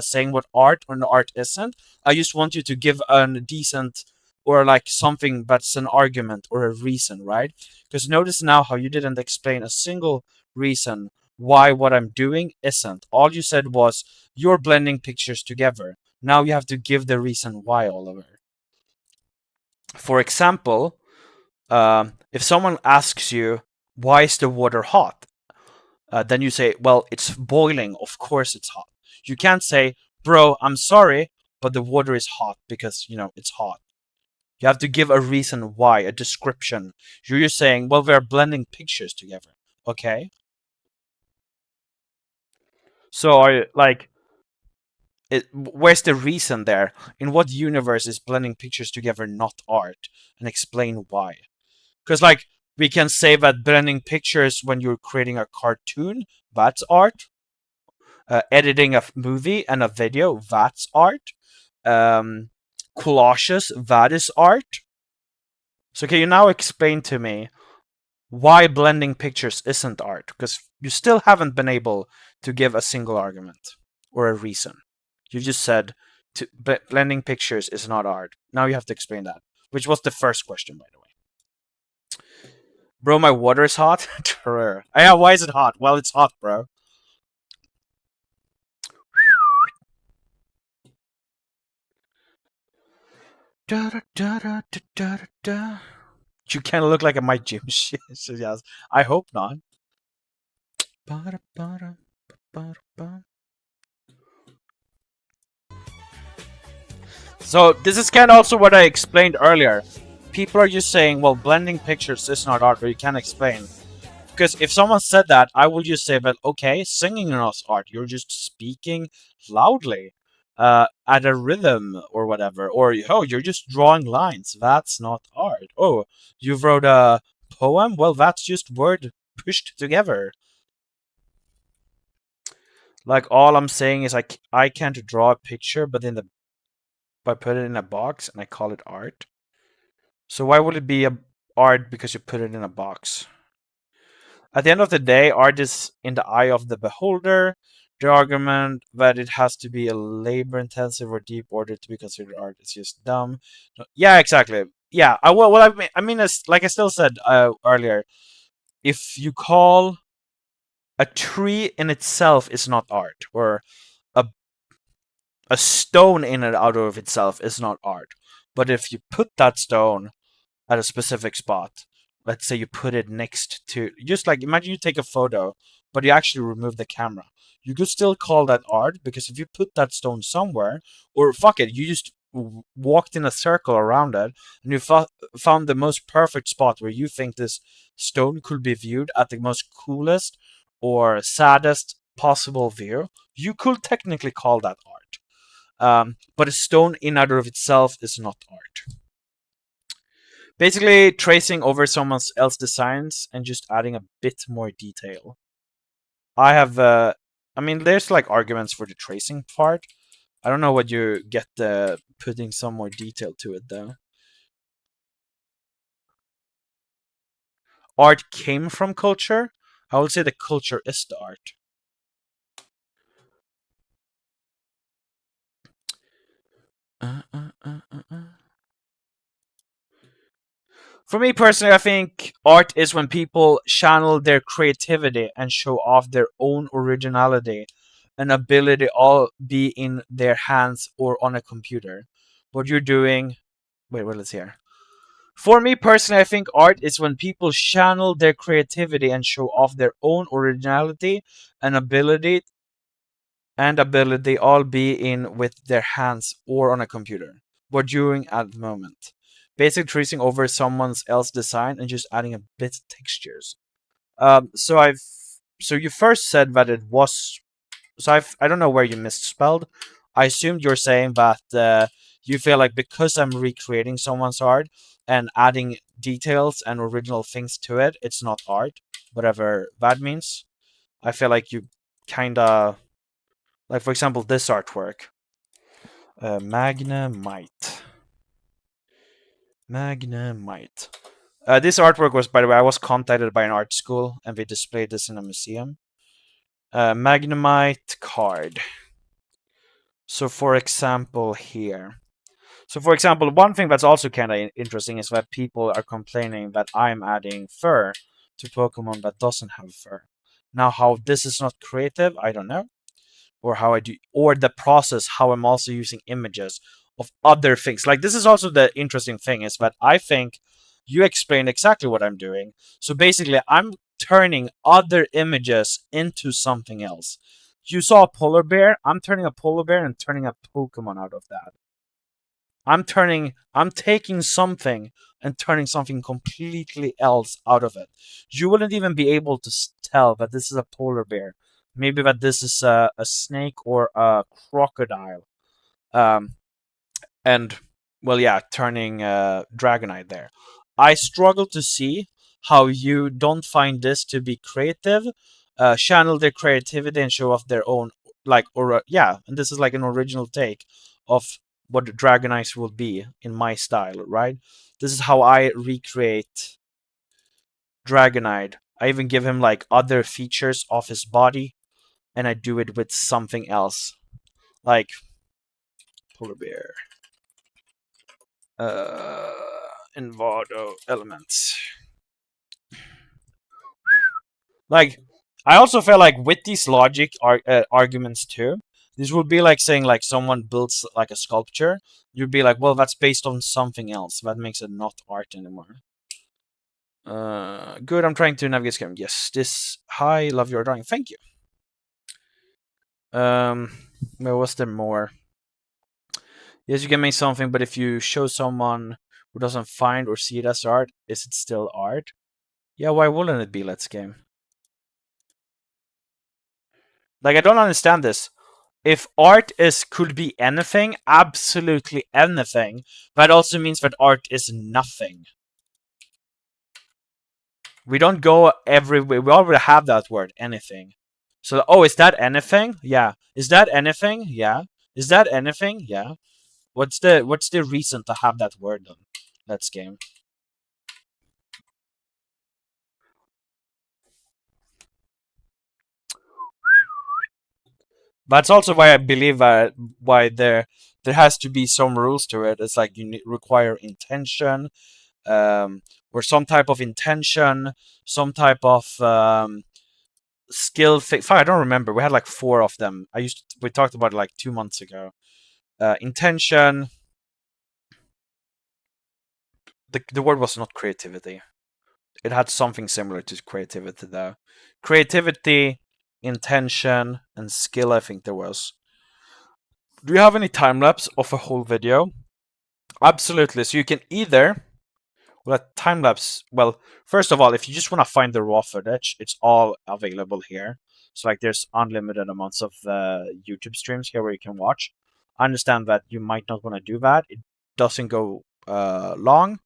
saying what art or art isn't. I just want you to give a decent or like something that's an argument or a reason, right? Because notice now how you didn't explain a single reason why what I'm doing isn't. All you said was you're blending pictures together. Now you have to give the reason why, Oliver. For example, if someone asks you, why is the water hot? Then you say, well, it's boiling. Of course it's hot. You can't say, bro, I'm sorry, but the water is hot because, it's hot. You have to give a reason why, a description. You're just saying, well, we're blending pictures together. Okay? So are you, like, where's the reason there? In what universe is blending pictures together not art? And explain why. Because, like, We can say that blending pictures when you're creating a cartoon, that's art. Editing a movie and a video, that's art. Um, Collages, that is art. So can you now explain to me why blending pictures isn't art? Because you still haven't been able to give a single argument or a reason. You just said blending pictures is not art. Now you have to explain that, which was the first question, by the way. Bro, my water is hot. Yeah, why is it hot? Well, it's hot, bro. Da, da, da, da, da, da, da. You kind of look like a Mike Jim shit. So yes, I hope not. So this is kind of also what I explained earlier. People are just saying, well, blending pictures is not art, but you can't explain. Because if someone said that, I will just say, but okay, singing is not art. You're just speaking loudly at a rhythm or whatever. Or, oh, you're just drawing lines. That's not art. Oh, you wrote a poem? Well, that's just word pushed together. Like, all I'm saying is I can't draw a picture, but I put it in a box and I call it art. So why would it be a art because you put it in a box? At the end of the day, art is in the eye of the beholder. The argument that it has to be a labor-intensive or deep order to be considered art is just dumb. No, yeah, exactly. Yeah, I mean, like I still said earlier, if you call a tree in itself is not art, or a a stone in and out of itself is not art. But if you put that stone at a specific spot, let's say you put it next to, just like imagine you take a photo, but you actually remove the camera. You could still call that art because if you put that stone somewhere, or fuck it, you just walked in a circle around it and you found the most perfect spot where you think this stone could be viewed at the most coolest or saddest possible view, you could technically call that art. But a stone in and of itself is not art. Basically, tracing over someone else's designs and just adding a bit more detail. I have, I mean, there's like arguments for the tracing part. I don't know what you get putting some more detail to it though. Art came from culture. I would say the culture is the art. For me personally, I think art is when people channel their creativity and show off their own originality and ability, all be in their hands or on a computer. What you're doing. Wait, let's hear. For me personally, I think art is when people channel their creativity and show off their own originality and ability all be in with their hands or on a computer. What doing at the moment. Basically tracing over someone else's design and just adding a bit textures. So you first said that it was I don't know where you misspelled. I assumed you're saying that you feel like because I'm recreating someone's art and adding details and original things to it, it's not art, whatever that means. I feel like you kinda like, for example, this artwork, Magnemite. Magnemite. This artwork was, by the way, I was contacted by an art school and they displayed this in a museum. Magnemite card. So, for example, here. So, for example, one thing that's also kind of interesting is that people are complaining that I'm adding fur to Pokemon that doesn't have fur. Now, how this is not creative, I don't know. Or how I do, or the process, how I'm also using images of other things. Like, this is also the interesting thing is that I think you explained exactly what I'm doing. So basically, I'm turning other images into something else. You saw a polar bear. I'm turning a polar bear and turning a Pokemon out of that. I'm taking something and turning something completely else out of it. You wouldn't even be able to tell that this is a polar bear. Maybe that this is a snake or a crocodile. Um, and, well, yeah, turning Dragonite there. I struggle to see how you don't find this to be creative, channel their creativity and show off their own, like, or yeah, and this is like an original take of what Dragon Eyes will be in my style, right? This is how I recreate Dragonite. I even give him like other features of his body, and I do it with something else, like polar bear, uh, Envado elements. Like, I also feel like with these logic arguments too, this would be like saying like someone builds like a sculpture. You'd be like, well, that's based on something else. That makes it not art anymore. Good. I'm trying to navigate game. Yes, this. Hi, love your drawing. Thank you. Where was there more? Yes, you can make something, but if you show someone who doesn't find or see it as art, is it still art? Yeah, why wouldn't it be? Let's game. Like, I don't understand this. If art could be anything, absolutely anything, that also means that art is nothing. We don't go everywhere. We already have that word, anything. So, oh, is that anything? Yeah. Is that anything? Yeah. Is that anything? Yeah. What's the reason to have that word then? Let's game. That's also why I believe why there has to be some rules to it. It's like you require intention, or some type of intention, some type of skill. I don't remember. We had like 4 of them. We talked about it like 2 months ago. Intention. The word was not creativity. It had something similar to creativity though. Creativity, intention, and skill. I think there was. Do you have any time lapse of a whole video? Absolutely. So you can either, well, time lapse. Well, first of all, if you just want to find the raw footage, it's all available here. So like, there's unlimited amounts of YouTube streams here where you can watch. I understand that you might not want to do that. It doesn't go long,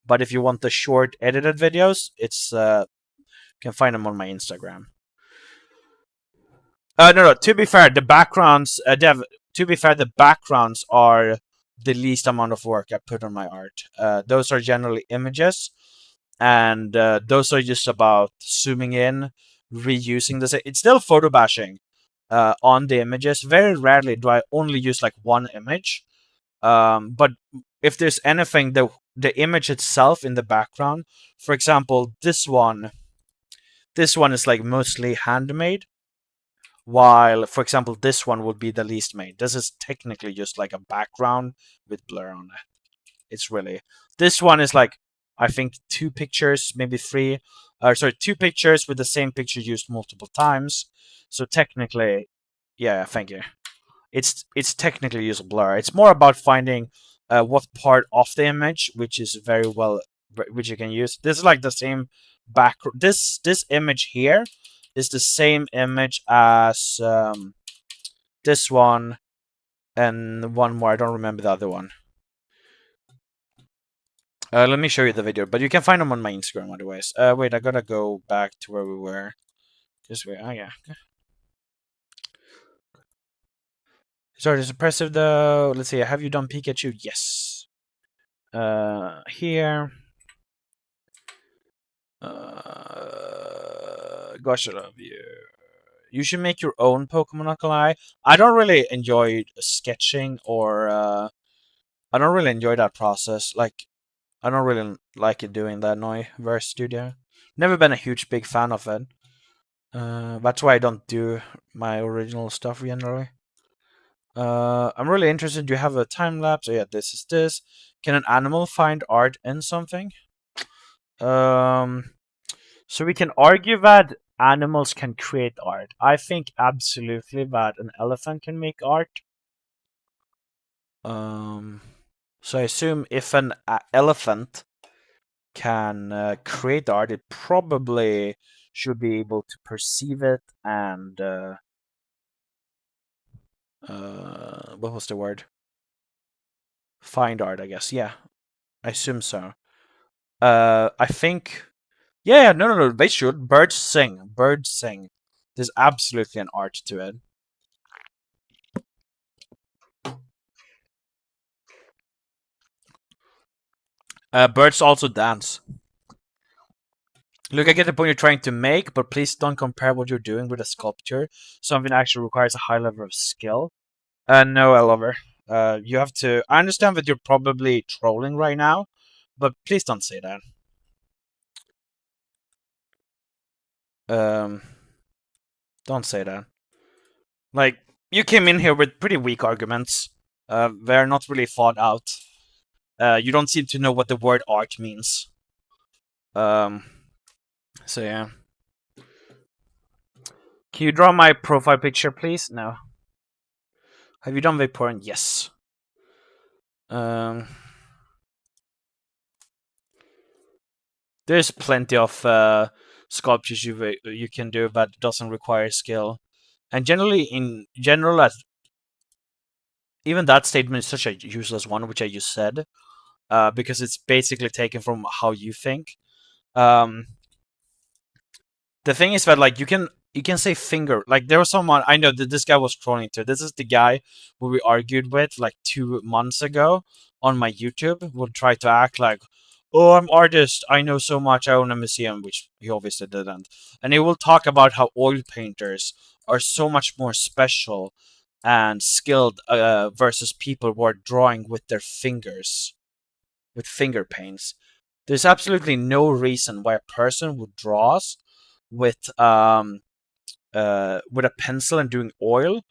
but if you want the short edited videos, it's you can find them on my Instagram. No. To be fair, the backgrounds, Dev. To be fair, the backgrounds are the least amount of work I put on my art. Those are generally images, and those are just about zooming in, reusing this. It's still photo bashing on the images. Very rarely do I only use like one image. But if there's anything, the image itself in the background, for example, this one is like mostly handmade. While, for example, this one would be the least made. This is technically just like a background with blur on it. It's really... This one is like, I think 2 pictures, maybe 3. Sorry, 2 pictures with the same picture used multiple times. So technically, yeah, thank you. It's technically just a blur. It's more about finding what part of the image, which is very well, which you can use. This is like the same back. This image here is the same image as this one and one more. I don't remember the other one. Let me show you the video, but you can find them on my Instagram otherwise. Wait, I gotta go back to where we were. This way. Oh yeah. Sorry, it's impressive though. Let's see. Have you done Pikachu? Yes. Here. Gosh, I love you. You should make your own Pokemon, not gonna lie. I don't really enjoy sketching or I don't really enjoy that process. Like, I don't really like it doing that Verse Studio. Never been a huge big fan of it. That's why I don't do my original stuff generally. I'm really interested. Do you have a time lapse? Oh yeah, this is this. Can an animal find art in something? So we can argue that animals can create art. I think absolutely that an elephant can make art. So I assume if an elephant can create art, it probably should be able to perceive it and what was the word? Find art, I guess. Yeah, I assume so. I think, Yeah, no, no, no. They should. Birds sing. Birds sing. There's absolutely an art to it. Birds also dance. Look, I get the point you're trying to make, but please don't compare what you're doing with a sculpture. Something that actually requires a high level of skill. No, I love her. You have to. I understand that you're probably trolling right now, but please don't say that. Um, don't say that. Like, you came in here with pretty weak arguments. They're not really thought out. You don't seem to know what the word art means. Um, so yeah. Can you draw my profile picture, please? No. Have you done Vaporeon? Yes. Um, there's plenty of sculptures you can do that doesn't require skill, and generally, in general, even that statement is such a useless one, which I just said, because it's basically taken from how you think. Um, the thing is that like you can say finger, like there was someone I know that this guy was trolling to. This is the guy who we argued with like 2 months ago on my YouTube. Would try to act like, oh, I'm artist, I know so much, I own a museum, which he obviously didn't. And he will talk about how oil painters are so much more special and skilled versus people who are drawing with their fingers, with finger paints. There's absolutely no reason why a person who draws with a pencil and doing oil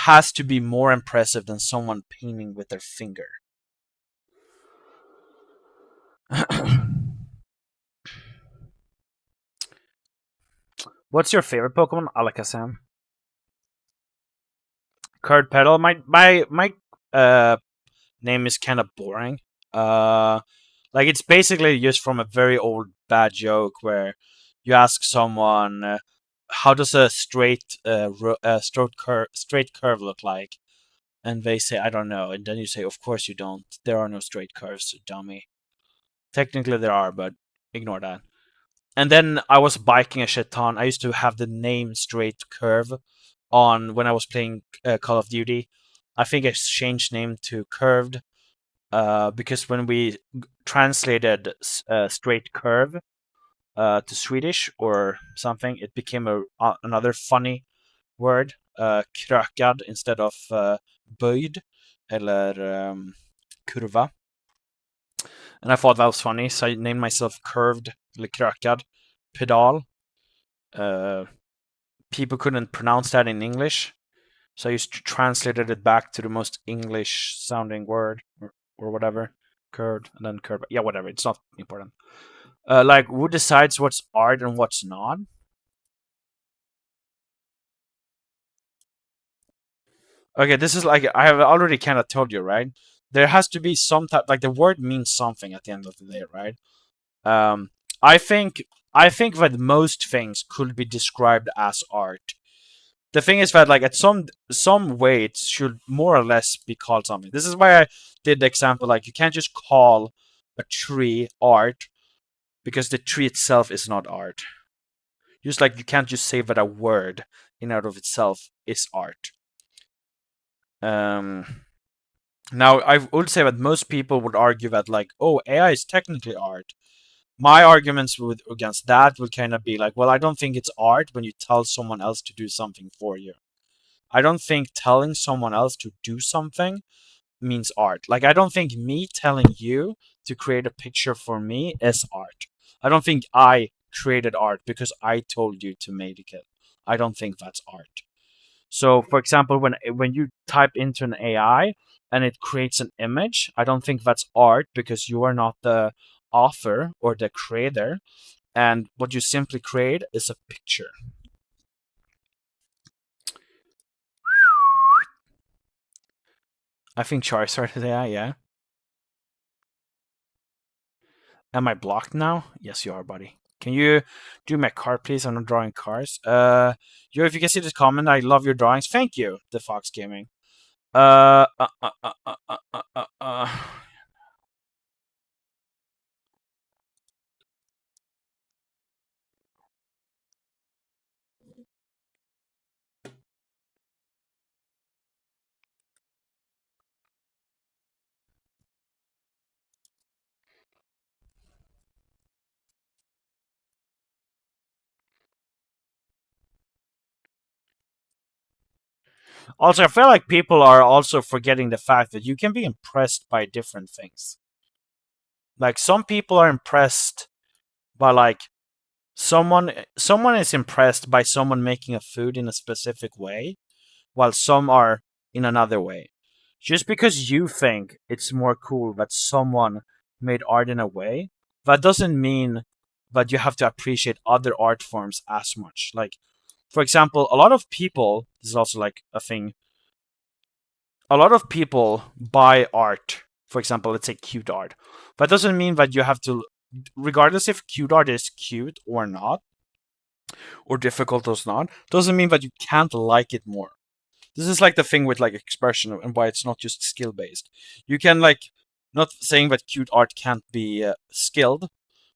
has to be more impressive than someone painting with their finger. What's your favorite Pokemon? Alakazam. Curd Petal. My name is kind of boring. Uh, like it's basically just from a very old bad joke where you ask someone, "How does a straight curve look like?" And they say, "I don't know." And then you say, "Of course you don't. There are no straight curves, dummy." Technically there are, but ignore that. And then I was biking a shit ton. I used to have the name Straight Curve on when I was playing Call of Duty. I think I changed name to Curved because when we translated Straight Curve to Swedish or something, it became another funny word, krökad instead of böjd eller kurva. And I thought that was funny, so I named myself Curved, eller krökad, pedal. Uh, People couldn't pronounce that in English, so I just translated it back to the most English sounding word or whatever. Curved and then curved. Yeah, whatever. It's not important. Like, who decides what's art and what's not? Okay, this is like I have already kind of told you, right? There has to be some type, like the word means something at the end of the day, right? Um, I think I think that most things could be described as art. The thing is that like at some way it should more or less be called something. This is why I did the example like you can't just call a tree art because the tree itself is not art. Just like you can't just say that a word in and of itself is art. Um, Now I would say that most people would argue that like, oh, AI is technically art. My arguments against that would kind of be like, well, I don't think it's art when you tell someone else to do something for you. I don't think telling someone else to do something means art. Like, I don't think me telling you to create a picture for me is art. I don't think I created art because I told you to make it. I don't think that's art. So, for example, when you type into an AI and it creates an image, I don't think that's art because you are not the author or the creator, and what you simply create is a picture. I think Charizard is AI, yeah. Am I blocked now? Yes, you are, buddy. Can you do my card, please? I'm not drawing cards. If you can see this comment, I love your drawings. Thank you, the Fox Gaming. Uh, uh, uh, uh, uh, uh, uh, uh. uh. Also, I feel like people are also forgetting the fact that you can be impressed by different things. Like some people are impressed by like someone is impressed by someone making a food in a specific way, while some are in another way. Just because you think it's more cool that someone made art in a way, that doesn't mean that you have to appreciate other art forms as much. Like, for example, a lot of people, this is also like a thing, a lot of people buy art. For example, let's say cute art. That doesn't mean that you have to, regardless if cute art is cute or not, or difficult or not, doesn't mean that you can't like it more. This is like the thing with like expression and why it's not just skill based. You can like, not saying that cute art can't be skilled,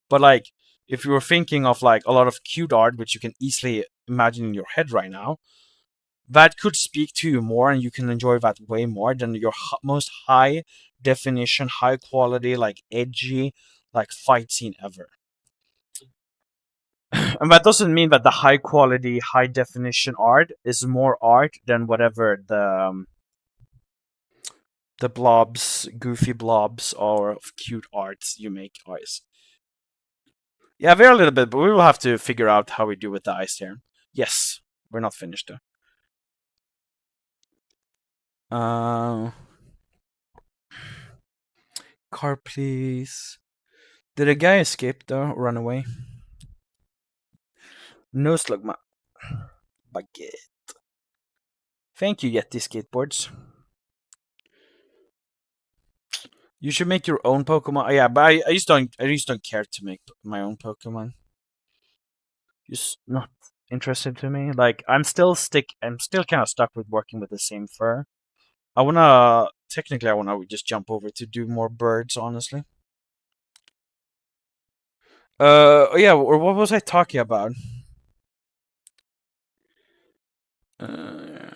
but like if you were thinking of like a lot of cute art, which you can easily imagine in your head right now, that could speak to you more and you can enjoy that way more than your most high definition, high quality, like edgy, like fight scene ever. And that doesn't mean that the high quality, high definition art is more art than whatever the blobs, goofy blobs, or cute arts you make eyes. Yeah, very little bit, but we will have to figure out how we do with the ice here. Yes, we're not finished though. Car, please. Did a guy escape though? Or run away? No slug baguette. Thank you, Yeti skateboards. You should make your own Pokemon. Oh, yeah, but I just don't care to make my own Pokemon. Just not interested to me. Like I'm still kind of stuck with working with the same fur. I wanna just jump over to do more birds, honestly. Oh yeah, or what was I talking about? Uh,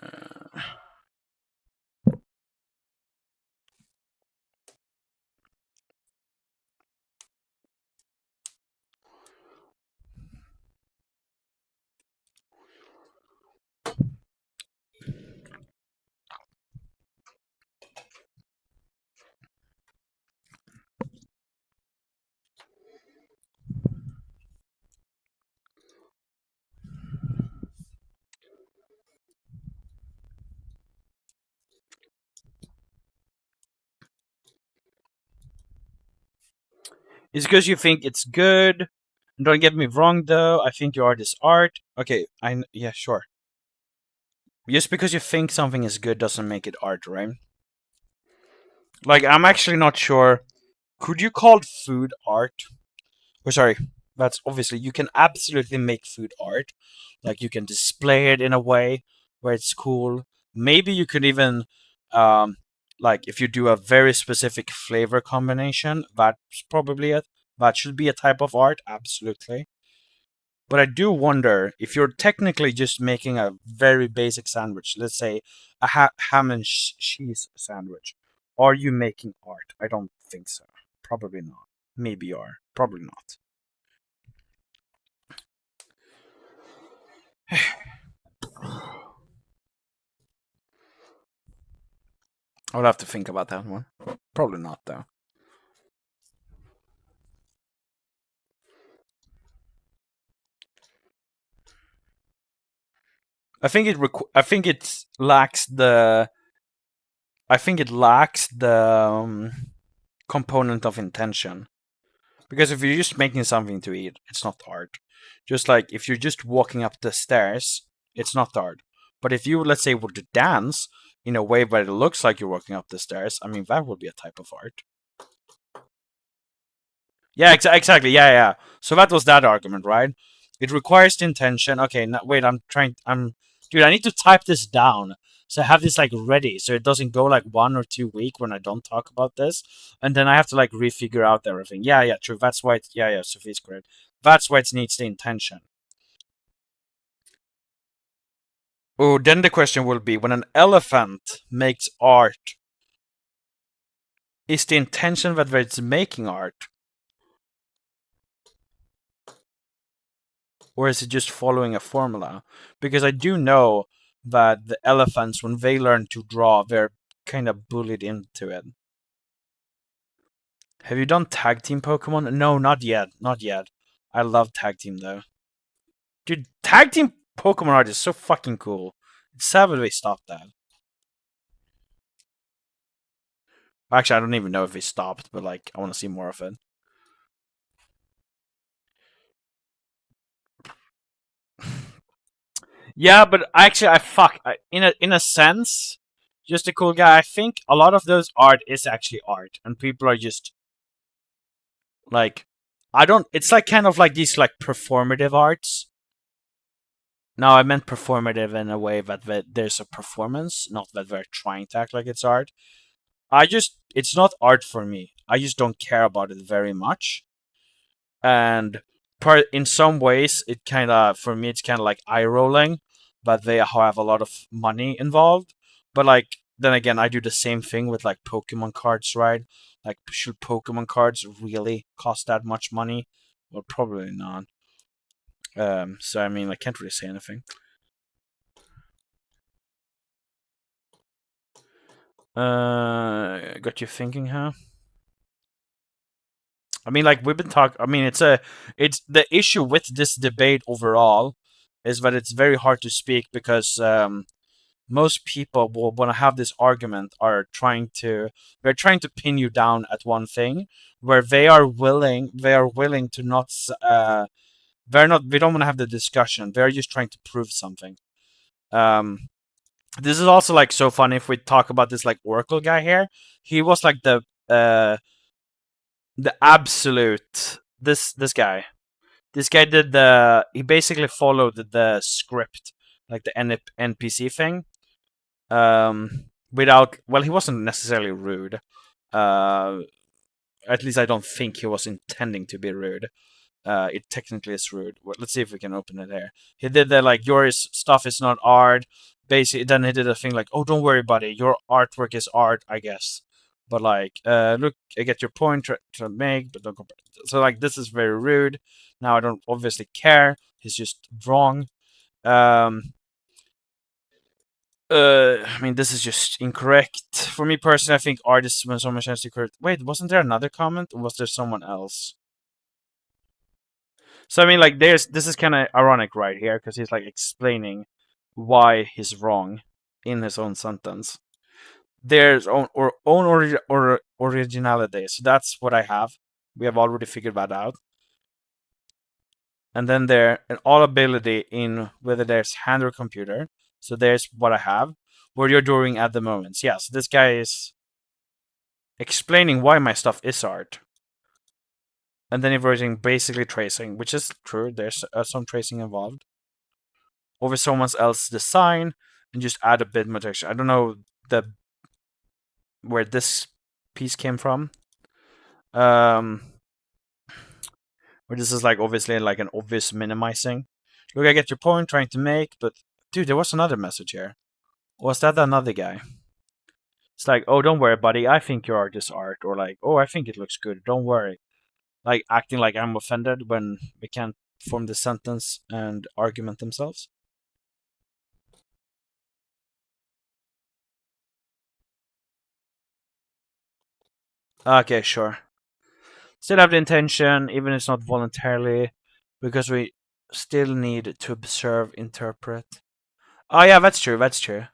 it's because you think it's good. Don't get me wrong, though. I think your art is art. Okay, yeah, sure. Just because you think something is good doesn't make it art, right? Like, I'm actually not sure. Could you call food art? Oh, sorry. That's obviously, you can absolutely make food art. Like, you can display it in a way where it's cool. Maybe you could even, um, like, if you do a very specific flavor combination, that's probably it. That should be a type of art, absolutely. But I do wonder if you're technically just making a very basic sandwich, let's say a ham and cheese sandwich, are you making art? I don't think so. Probably not. Maybe you are. Probably not. I'll have to think about that one. Probably not, though. I think I think it lacks the. I think it lacks the component of intention. Because if you're just making something to eat, it's not art. Just like if you're just walking up the stairs, it's not art. But if you, let's say, were to dance in a way where it looks like you're walking up the stairs, I mean, that would be a type of art. Yeah, exactly. Yeah, yeah. So that was that argument, right? It requires the intention. Okay, no, wait, dude, I need to type this down. So I have this like ready, so it doesn't go like 1 or 2 weeks when I don't talk about this, and then I have to like refigure out everything. Yeah, yeah, true. That's why. Yeah, yeah. Sophie's correct. That's why it needs the intention. Oh, then the question will be: when an elephant makes art, is the intention that it's making art, or is it just following a formula? Because I do know But the elephants, when they learn to draw, they're kind of bullied into it. Have you done tag team Pokemon? No, not yet. Not yet. I love tag team though. Dude, tag team Pokemon art is so fucking cool. It's sad that they stopped that. Actually, I don't even know if they stopped, but like, I want to see more of it. Yeah, but actually, in a sense, just a cool guy. I think a lot of those art is actually art, and people are just like, I don't. It's like kind of like these like performative arts. No, I meant performative in a way that there's a performance, not that they're trying to act like it's art. It's not art for me. I just don't care about it very much. And in some ways, it kind of, for me, it's kind of like eye rolling, but they have a lot of money involved. But like, then again, I do the same thing with like Pokemon cards, right? Like, should Pokemon cards really cost that much money? Well, probably not. So I mean, I can't really say anything. Got you thinking, huh? I mean, like we've been talking. I mean, it's the issue with this debate overall is that it's very hard to speak because most people will want to have this argument are they're trying to pin you down at one thing where they are willing to not they don't want to have the discussion. They're just trying to prove something. Um, this is also like so funny if we talk about this like Oracle guy here. He was like the absolute this guy. This guy did he basically followed the script, like the NPC thing. Without, well, he wasn't necessarily rude. Uh, at least I don't think he was intending to be rude. It technically is rude. Well, let's see if we can open it here. He did that like your stuff is not art. Basically, then he did a thing like, "Oh, don't worry, buddy. Your artwork is art, I guess." But like, look, I get your point to make, but don't compare. So like, this is very rude. Now I don't obviously care. He's just wrong. Um, I mean, this is just incorrect. For me personally, I think artists when someone chance to correct. Wait, wasn't there another comment? Or was there someone else? So I mean, like, this is kind of ironic right here because he's like explaining why he's wrong in his own sentence. There's own originality. So that's what I have. We have already figured that out. And then there an all ability in whether there's hand or computer. So there's what I have. What you're doing at the moment. Yes, yeah, so this guy is explaining why my stuff is art. And then inverting basically tracing, which is true. There's some tracing involved over someone else's design, and just add a bit more texture. I don't know where this piece came from. Where this is like obviously like an obvious minimizing. Look, I get your point, trying to make, but dude, there was another message here. Was that another guy? It's like, oh, don't worry, buddy. I think your art is art, or like, oh, I think it looks good. Don't worry. Like acting like I'm offended when we can't form the sentence and argument themselves. Okay, sure. Still have the intention, even if it's not voluntarily, because we still need to observe, interpret. Oh yeah, that's true. That's true.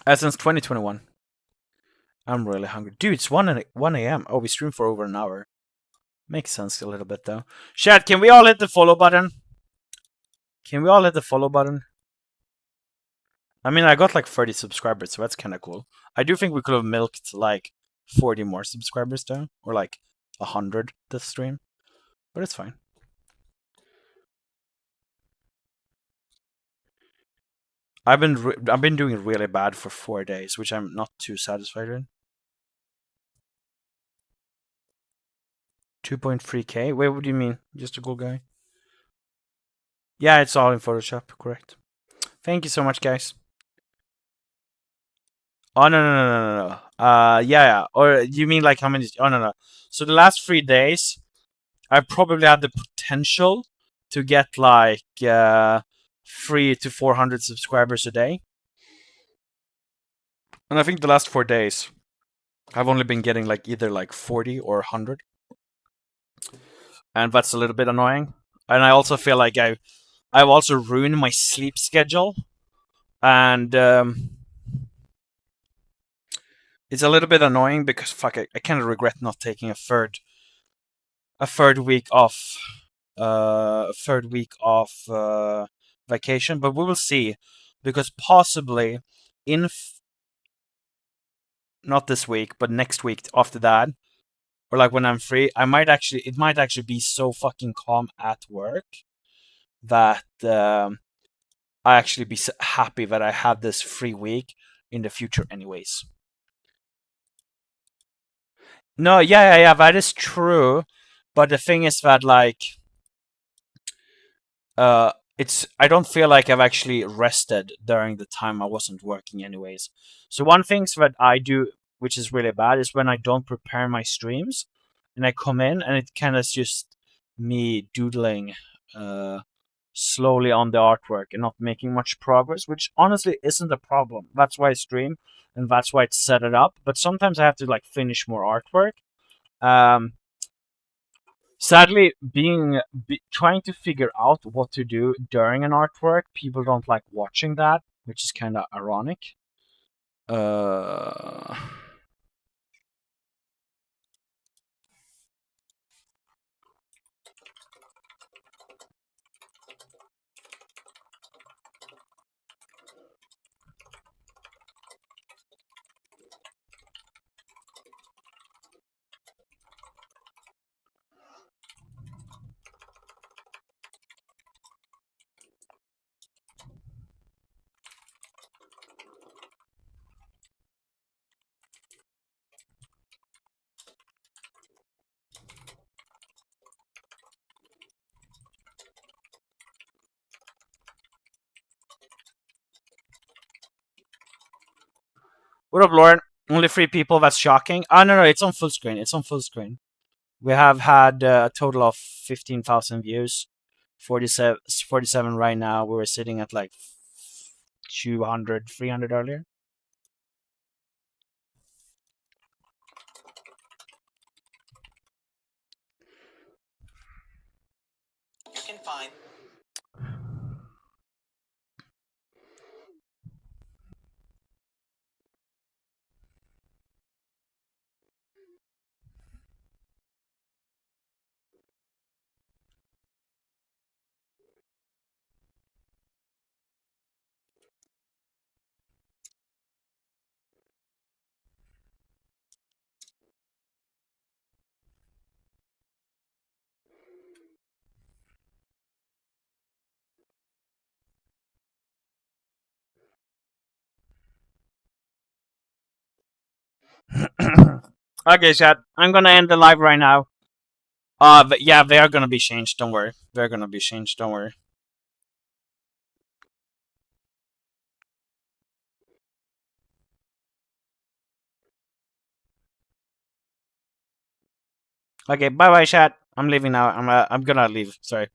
Since 2021, I'm really hungry, dude. It's 1 a.m. Oh, we streamed for over an hour. Makes sense a little bit though. Chat, can we all hit the follow button? Can we all hit the follow button? I mean, I got like 30 subscribers, so that's kind of cool. I do think we could have milked like 40 more subscribers though, or like 100 this stream, but it's fine. I've been doing really bad for 4 days, which I'm not too satisfied with. 2.3k. Wait, what do you mean? Just a cool guy? Yeah, it's all in Photoshop. Correct. Thank you so much, guys. Oh no. Yeah. Or you mean like how many? Oh no. So the last 3 days, I probably had the potential to get like 300 to 400 subscribers a day, and I think the last 4 days, I've only been getting like either like 40 or 100, and that's a little bit annoying. And I also feel like I've also ruined my sleep schedule, and it's a little bit annoying because fuck, I kind of regret not taking a third week off, vacation. But we will see, because possibly in not this week, but next week after that, or like when I'm free, it might actually be so fucking calm at work that I actually be happy that I have this free week in the future, anyways. No, yeah, that is true. But the thing is that like, it's I don't feel like I've actually rested during the time I wasn't working, anyways. So one thing that I do, which is really bad, is when I don't prepare my streams, and I come in and it kind of just me doodling, uh, slowly on the artwork and not making much progress, which honestly isn't a problem. That's why I stream, and that's why it's set it up. But sometimes I have to like finish more artwork. Um, Sadly, trying to figure out what to do during an artwork, people don't like watching that, which is kind of ironic. Uh, what up, Lauren? Only 3 people. That's shocking. Oh no, it's on full screen. It's on full screen. We have had a total of 15,000 views. 47 right now. We were sitting at like 200, 300 earlier. You can find. Okay, chat. I'm gonna end the live right now. But yeah, they are gonna be changed. Don't worry. They're gonna be changed. Don't worry. Okay, bye bye, chat. I'm leaving now. I'm gonna leave. Sorry.